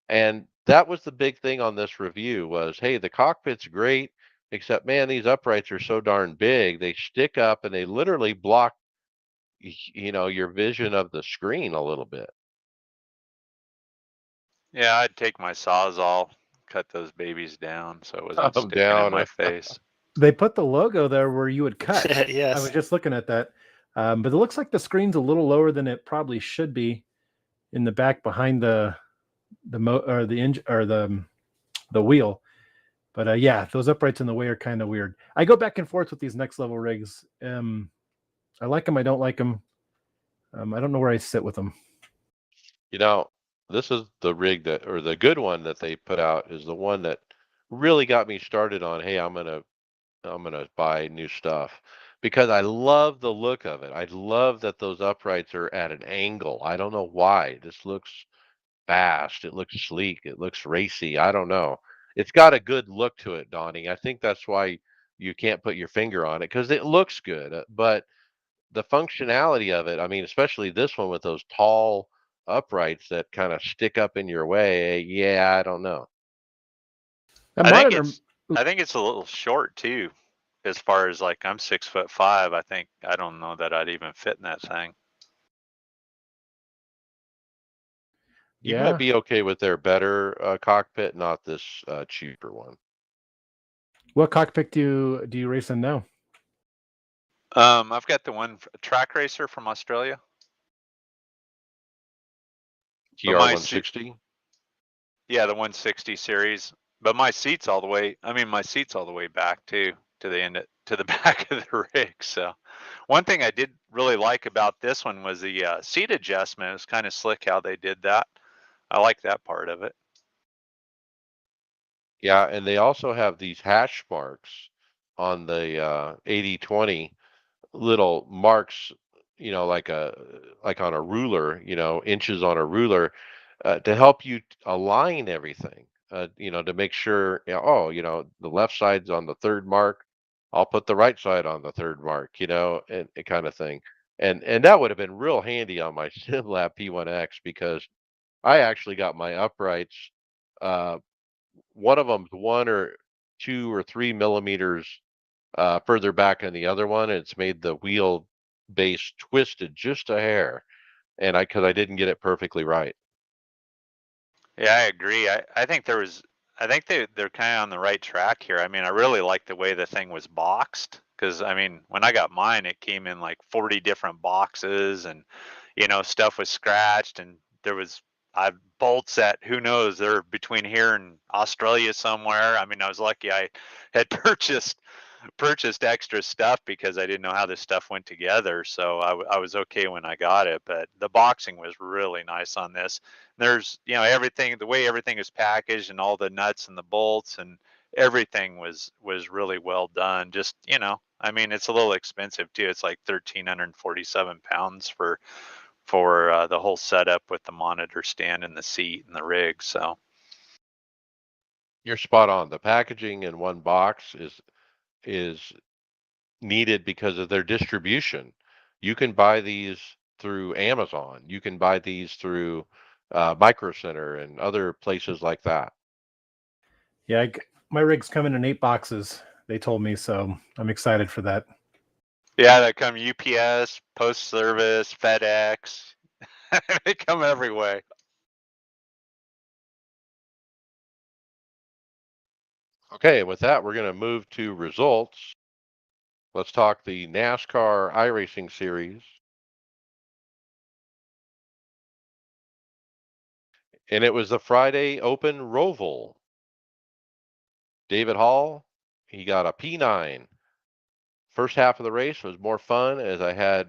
And that was the big thing on this review was, hey, the cockpit's great, except man, these uprights are so darn big. They stick up and they literally block, your vision of the screen a little bit. Yeah, I'd take my Sawzall, cut those babies down so it wasn't Come sticking in down. my face. They put the logo there where you would cut. Yes. I was just looking at that. But it looks like the screen's a little lower than it probably should be in the back behind the wheel. But yeah, those uprights in the way are kind of weird. I go back and forth with these Next Level rigs. I like them. I don't like them. I don't know where I sit with them. This is the rig or the good one that they put out is the one that really got me started on, hey, I'm gonna buy new stuff because I love the look of it. I love that those uprights are at an angle. I don't know why. This looks fast. It looks sleek. It looks racy. I don't know. It's got a good look to it, Donnie. I think that's why you can't put your finger on it because it looks good. But the functionality of it, I mean, especially this one with those tall uprights that kind of stick up in your way. Yeah, I don't know. That I think monitor, it's a little short too, as far as like I'm 6'5". I don't know that I'd even fit in that thing. You yeah. might be okay with their better cockpit, not this cheaper one. What cockpit do you race in now? I've got the one track racer from Australia. TR160. Yeah, the 160 series. But my seat's all the way. I mean, my seat's all the way back too, to the back of the rig. So, one thing I did really like about this one was the seat adjustment. It was kind of slick how they did that. I like that part of it. Yeah, and they also have these hash marks on the 80/20, little marks, like on a ruler, inches on a ruler, to help you align everything. To make sure, the left side's on the third mark. I'll put the right side on the third mark, and kind of thing. And that would have been real handy on my SimLab P1X because I actually got my uprights. Uh, One of them's 1 or 2 or 3 millimeters further back than the other one. And it's made the wheel base twisted just a hair, and because I didn't get it perfectly right. Yeah, I agree. I think they're kind of on the right track here. I mean, I really like the way the thing was boxed because I mean, when I got mine, it came in like 40 different boxes, and stuff was scratched, and there was I bolts that who knows they're between here and Australia somewhere. I mean, I was lucky I had purchased extra stuff because I didn't know how this stuff went together. So I was okay when I got it, but the boxing was really nice on this. There's, everything, the way everything is packaged and all the nuts and the bolts and everything was really well done. Just, I mean, it's a little expensive too. It's like 1,347 pounds for the whole setup with the monitor stand and the seat and the rig. So You're spot on. The packaging in one box is needed because of their distribution. You can buy these through Amazon. You can buy these through Micro Center and other places like that. Yeah, my rig's coming in 8 boxes. They told me, so I'm excited for that. yeah, they come UPS, Post Service, FedEx. They come every way. Okay, with that, we're going to move to results. Let's talk the NASCAR iRacing series. And it was the Friday Open Roval. David Hall, he got a P9. First half of the race was more fun as I had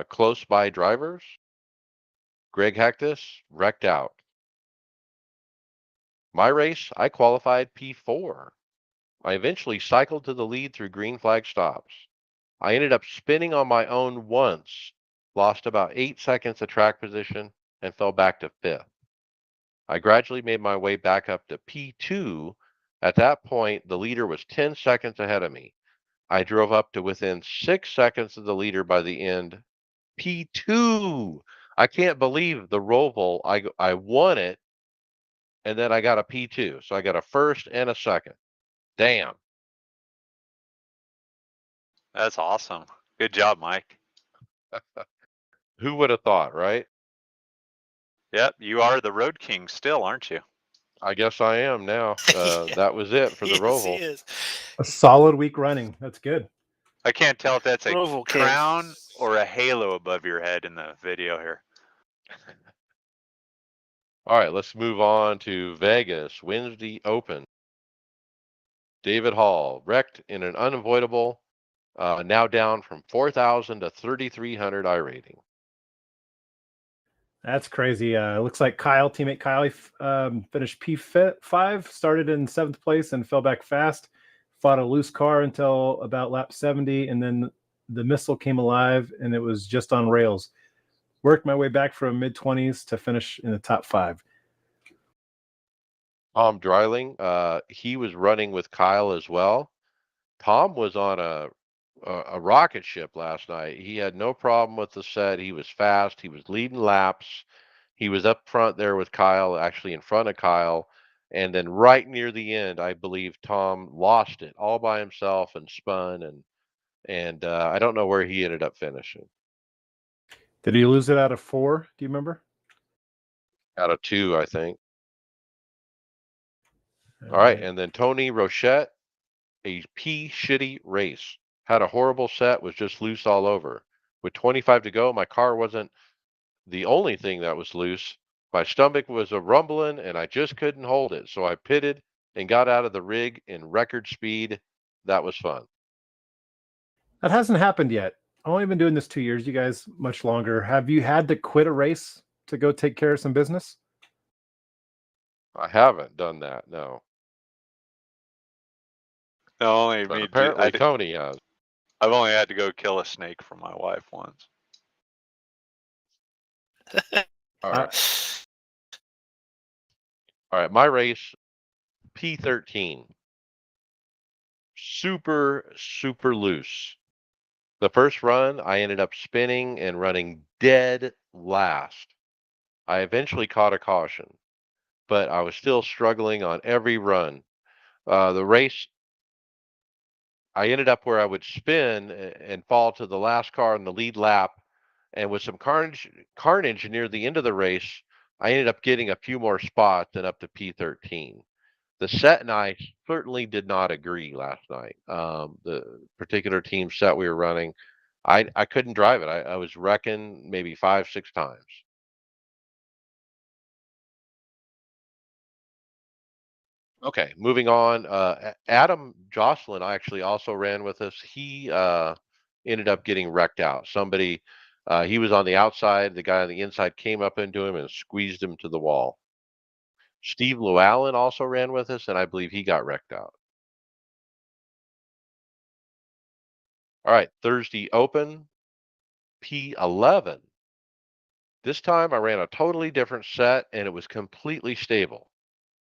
close by drivers. Greg Hectus wrecked out. My race, I qualified P4. I eventually cycled to the lead through green flag stops. I ended up spinning on my own once, lost about 8 seconds of track position, and fell back to 5th. I gradually made my way back up to P2. At that point, the leader was 10 seconds ahead of me. I drove up to within 6 seconds of the leader by the end. P2. I can't believe the Roval. I won it, and then I got a P2. So I got a first and a second. Damn. That's awesome. Good job, Mike. Who would have thought, right? Yep, you are the road king still, aren't you? I guess I am now. Yeah. That was it for the Yes, he Roval. is. A solid week running. That's good. I can't tell if that's a Roval king. crown or a halo above your head in the video here. All right, let's move on to Vegas, Wednesday Open. David Hall wrecked in an unavoidable, now down from 4,000 to 3,300 iRating. That's crazy. Looks like teammate Kyle, finished P5, started in 7th place and fell back fast. Fought a loose car until about lap 70, and then the missile came alive, and it was just on rails. Worked my way back from mid-20s to finish in the top 5. Tom Dreiling, he was running with Kyle as well. Tom was on a rocket ship last night. He had no problem with the set. He was fast. He was leading laps. He was up front there with Kyle, actually in front of Kyle. And then right near the end, I believe Tom lost it all by himself and spun. And I don't know where he ended up finishing. Did he lose it out of 4? Do you remember? Out of 2, I think. All right. And then Tony Rochette, a shitty race. Had a horrible set, was just loose all over. With 25 to go, my car wasn't the only thing that was loose. My stomach was a rumbling and I just couldn't hold it. So I pitted and got out of the rig in record speed. That was fun. That hasn't happened yet. I've only been doing this 2 years. You guys much longer. Have you had to quit a race to go take care of some business? I haven't done that, no. No, only But me. apparently Tony has. I've only had to go kill a snake for my wife once. All right. All right. My race, P13. Super, super loose. The first run, I ended up spinning and running dead last. I eventually caught a caution, but I was still struggling on every run. The race, I ended up where I would spin and fall to the last car in the lead lap. And with some carnage near the end of the race, I ended up getting a few more spots and up to P13. The set and I certainly did not agree last night. The particular team set we were running, I couldn't drive it. I was wrecking maybe 5, 6 times. Okay, moving on. Adam Jocelyn actually also ran with us. He ended up getting wrecked out. Somebody, he was on the outside. The guy on the inside came up into him and squeezed him to the wall. Steve Llewellyn also ran with us, and I believe he got wrecked out. All right, Thursday Open, P11. This time I ran a totally different set, and it was completely stable.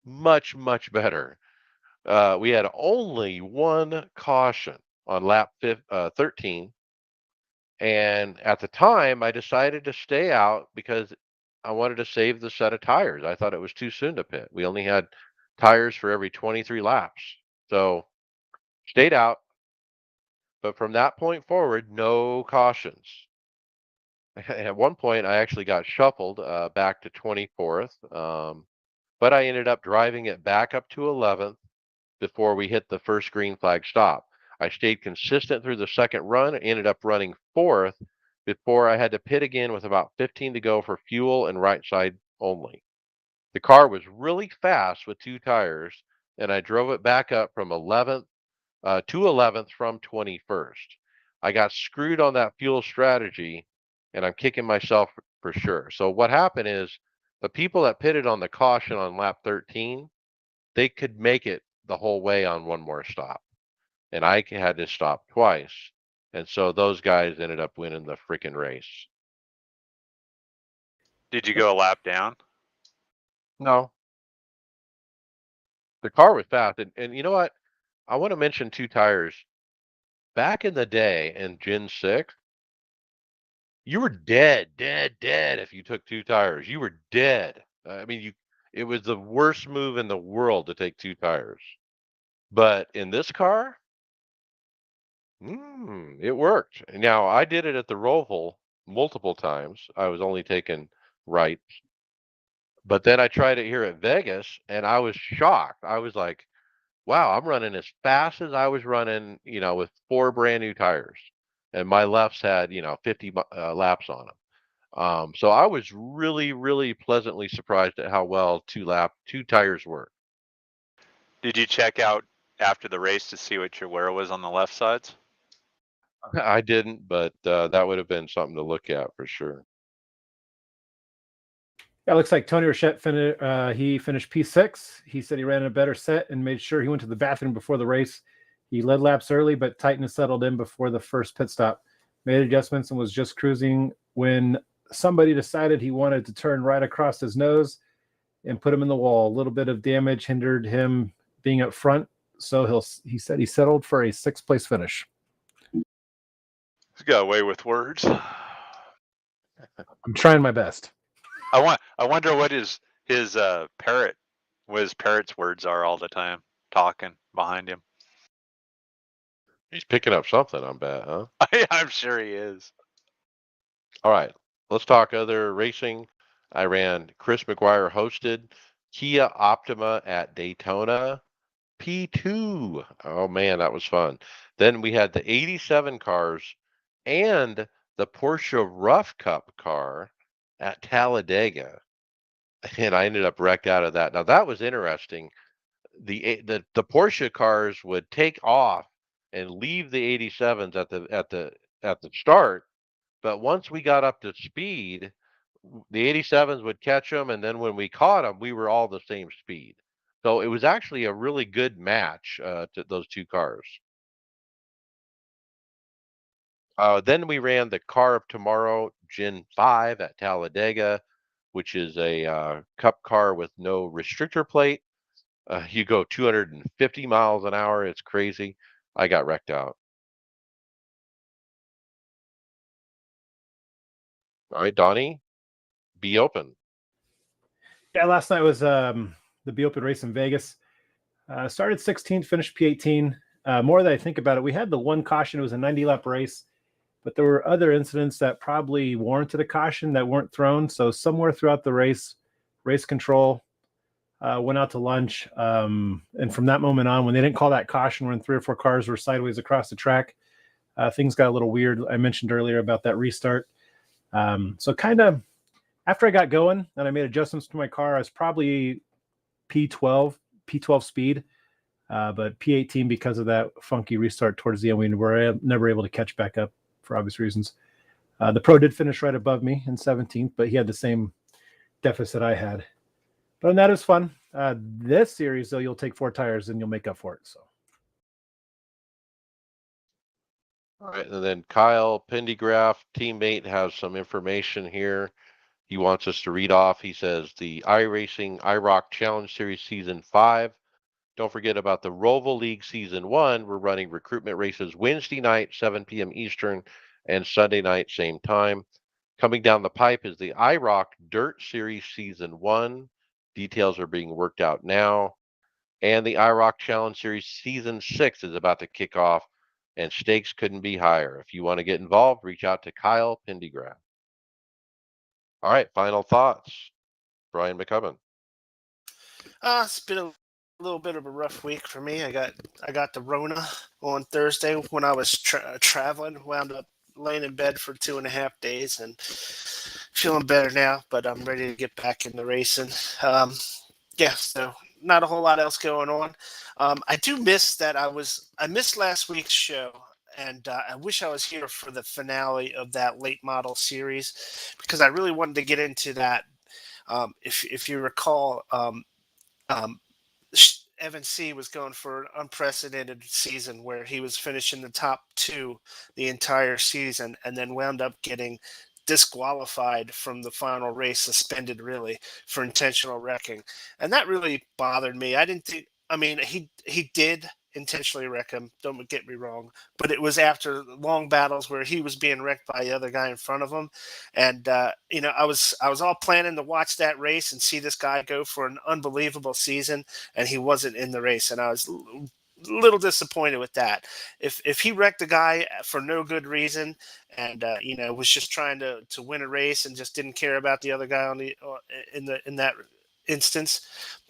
Much, much better. We had only one caution on lap 13. And at the time, I decided to stay out because I wanted to save the set of tires. I thought it was too soon to pit. We only had tires for every 23 laps. So stayed out. But from that point forward, no cautions. At one point, I actually got shuffled back to 24th. But I ended up driving it back up to 11th before we hit the first green flag stop. I stayed consistent through the second run and ended up running 4th before I had to pit again with about 15 to go for fuel and right side only. The car was really fast with 2 tires, and I drove it back up from 11th to 11th from 21st. I got screwed on that fuel strategy, and I'm kicking myself for sure. So what happened is the people that pitted on the caution on lap 13, they could make it the whole way on one more stop, and I had to stop twice. And so those guys ended up winning the freaking race. Did you go a lap down? No, the car was fast. And you know what? I want to mention two tires. Back in the day in Gen 6, you were dead if you took two tires. You were dead. I mean, it was the worst move in the world to take two tires. But in this car, it worked. Now, I did it at the Roval multiple times. I was only taking right. But then I tried it here at Vegas, and I was shocked. I was like, wow, I'm running as fast as I was running, with 4 brand new tires. And my lefts had, 50 laps on them. So I was really, really pleasantly surprised at how well two tires work. Did you check out after the race to see what your wear was on the left sides? I didn't, but that would have been something to look at for sure. Yeah, it looks like Tony Rochette finished P6. He said he ran a better set and made sure he went to the bathroom before the race. He led laps early, but tightened and settled in before the first pit stop. Made adjustments and was just cruising when somebody decided he wanted to turn right across his nose and put him in the wall. A little bit of damage hindered him being up front, so he said he settled for a 6th place finish. He's got away with words. I'm trying my best. I wonder what his parrot, what his parrot's words are all the time, talking behind him. He's picking up something, I bet, huh? I'm sure he is. All right, let's talk other racing. I ran Chris McGuire hosted Kia Optima at Daytona P2. Oh man, that was fun. Then we had the 87 cars and the Porsche Rough Cup car at Talladega. And I ended up wrecked out of that. Now that was interesting. The Porsche cars would take off and leave the 87s at the start, but once we got up to speed, the 87s would catch them, and then when we caught them, we were all the same speed. So it was actually a really good match to those two cars. Then we ran the Car of Tomorrow Gen 5 at Talladega, which is a cup car with no restrictor plate. You go 250 miles an hour. It's crazy. I got wrecked out. All right, Donnie, be open. Yeah, last night was the Be Open race in Vegas. Started 16th, finished P18. More that I think about it, we had the one caution. It was a 90-lap race, but there were other incidents that probably warranted a caution that weren't thrown. So somewhere throughout the race control went out to lunch. And from that moment on, when they didn't call that caution, when 3 or 4 cars were sideways across the track, things got a little weird. I mentioned earlier about that restart. So kind of after I got going and I made adjustments to my car, I was probably P12 speed, but P18 because of that funky restart towards the end. We were never able to catch back up for obvious reasons. The pro did finish right above me in 17th, but he had the same deficit I had. But that is fun. This series, though, you'll take 4 tires and you'll make up for it. So. All right, and then Kyle Pendergraft, teammate, has some information here. He wants us to read off. He says the iRacing iRock Challenge Series Season 5. Don't forget about the Roval League Season 1. We're running recruitment races Wednesday night, 7 p.m. Eastern, and Sunday night, same time. Coming down the pipe is the iRock Dirt Series Season 1. Details are being worked out now. And the iRock Challenge Series Season 6 is about to kick off, and stakes couldn't be higher. If you want to get involved, reach out to Kyle Pendergraft. All right, final thoughts. Brian McCubbin. It's been a little bit of a rough week for me. I got the Rona on Thursday when I was traveling. Wound up laying in bed for 2.5 days and feeling better now, but I'm ready to get back in the racing. So not a whole lot else going on. I do miss that I missed last week's show, and I wish I was here for the finale of that late model series because I really wanted to get into that. If you recall, um, Evan C was going for an unprecedented season where he was finishing the top two the entire season and then wound up getting disqualified from the final race, suspended really for intentional wrecking. And that really bothered me. I didn't think, I mean, he did intentionally wreck him, don't get me wrong, but it was after long battles where he was being wrecked by the other guy in front of him. And I was all planning to watch that race and see this guy go for an unbelievable season, and he wasn't in the race, and I was a little disappointed with that. If he wrecked a guy for no good reason, and was just trying to win a race and just didn't care about the other guy on the in that instance,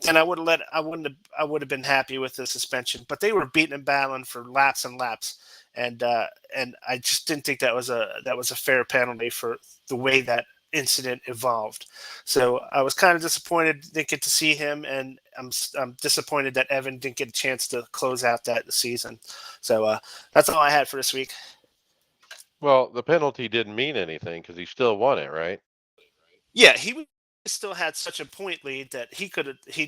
then I would have been happy with the suspension. But they were beating and battling for laps and laps, and I just didn't think that was a fair penalty for the way that incident evolved. So I was kind of disappointed didn't get to see him, and I'm disappointed that Evan didn't get a chance to close out that season. So that's all I had for this week. Well, the penalty didn't mean anything because he still won it, right? Yeah, still had such a point lead that he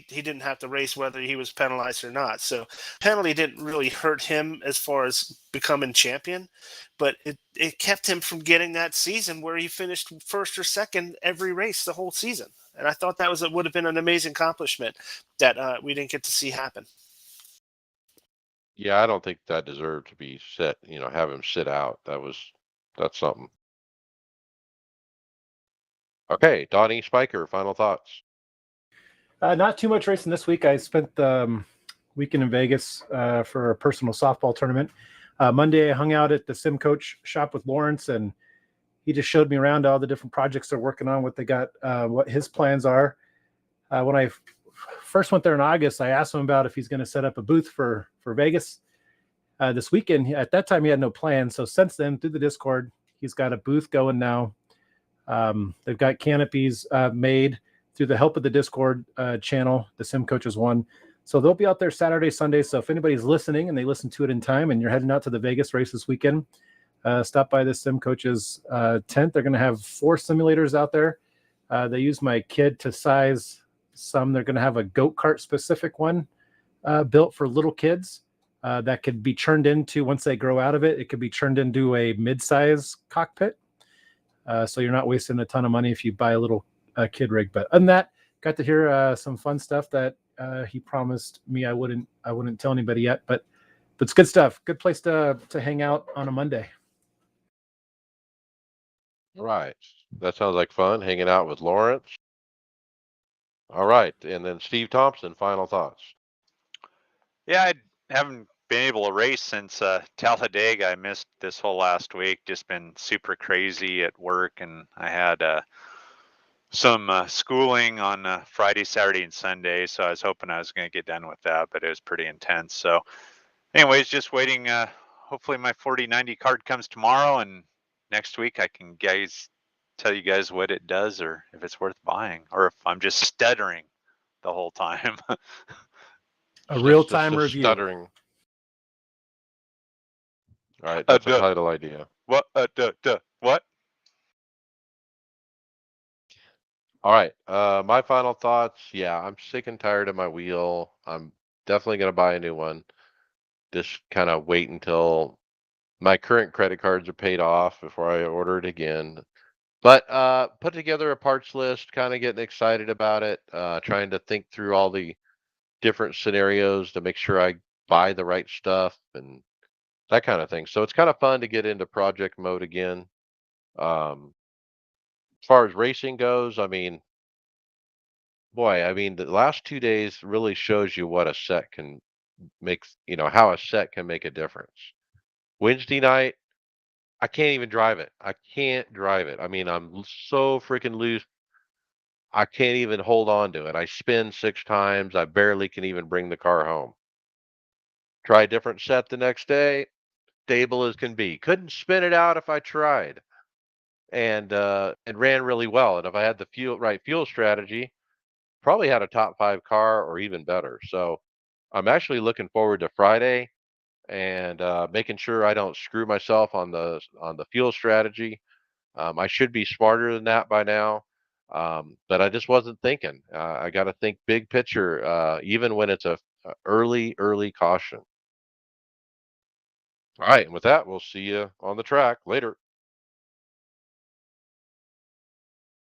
didn't have to race whether he was penalized or not. So penalty didn't really hurt him as far as becoming champion, but it kept him from getting that season where he finished first or second every race the whole season. And I thought that would have been an amazing accomplishment that we didn't get to see happen. Yeah, I don't think that deserved to be set. Have him sit out. That's something. Okay, Donnie Spiker, final thoughts. Not too much racing this week. I spent the weekend in Vegas for a personal softball tournament. Monday, I hung out at the Sim Coach shop with Lawrence, and he just showed me around all the different projects they're working on, what they got, what his plans are. When I first went there in August, I asked him about if he's going to set up a booth for Vegas this weekend. At that time, he had no plans. So since then, through the Discord, he's got a booth going now. They've got canopies made through the help of the Discord channel, the Sim Coaches one. So they'll be out there Saturday, Sunday. So if anybody's listening and they listen to it in time and you're heading out to the Vegas race this weekend, stop by the Sim Coaches tent. They're going to have 4 simulators out there. They use my kid to size some. They're going to have a goat kart specific one built for little kids that could be churned into, once they grow out of it, it could be churned into a mid-size cockpit. So you're not wasting a ton of money if you buy a little kid rig. But other than that, got to hear some fun stuff that he promised me I wouldn't tell anybody yet. But it's good stuff. Good place to hang out on a Monday. All right. That sounds like fun, hanging out with Lawrence. All right. And then Steve Thompson, final thoughts. Yeah, I haven't been able to race since Talladega. I missed this whole last week. Just been super crazy at work, and I had some schooling on Friday, Saturday, and Sunday. So I was hoping I was going to get done with that, but it was pretty intense. So anyways, just waiting. Hopefully my 4090 card comes tomorrow, and next week I can tell you guys what it does, or if it's worth buying, or if I'm just stuttering the whole time. A real-time review. Stuttering. All right, that's a title idea. What? What? All right. My final thoughts. Yeah, I'm sick and tired of my wheel. I'm definitely going to buy a new one. Just kind of wait until my current credit cards are paid off before I order it again. But put together a parts list, kind of getting excited about it, trying to think through all the different scenarios to make sure I buy the right stuff and that kind of thing. So it's kind of fun to get into project mode again. As far as racing goes, I mean, the last 2 days really shows you what a set can make, how a set can make a difference. Wednesday night, I can't even drive it. I can't drive it. I mean, I'm so freaking loose. I can't even hold on to it. I spin 6 times. I barely can even bring the car home. Try a different set the next day. Stable as can be. Couldn't spin it out if I tried. And it ran really well. And if I had the right fuel strategy, probably had a top 5 car or even better. So I'm actually looking forward to Friday and making sure I don't screw myself on the fuel strategy. I should be smarter than that by now, but I just wasn't thinking. I got to think big picture, even when it's a early caution. All right, and with that, we'll see you on the track later.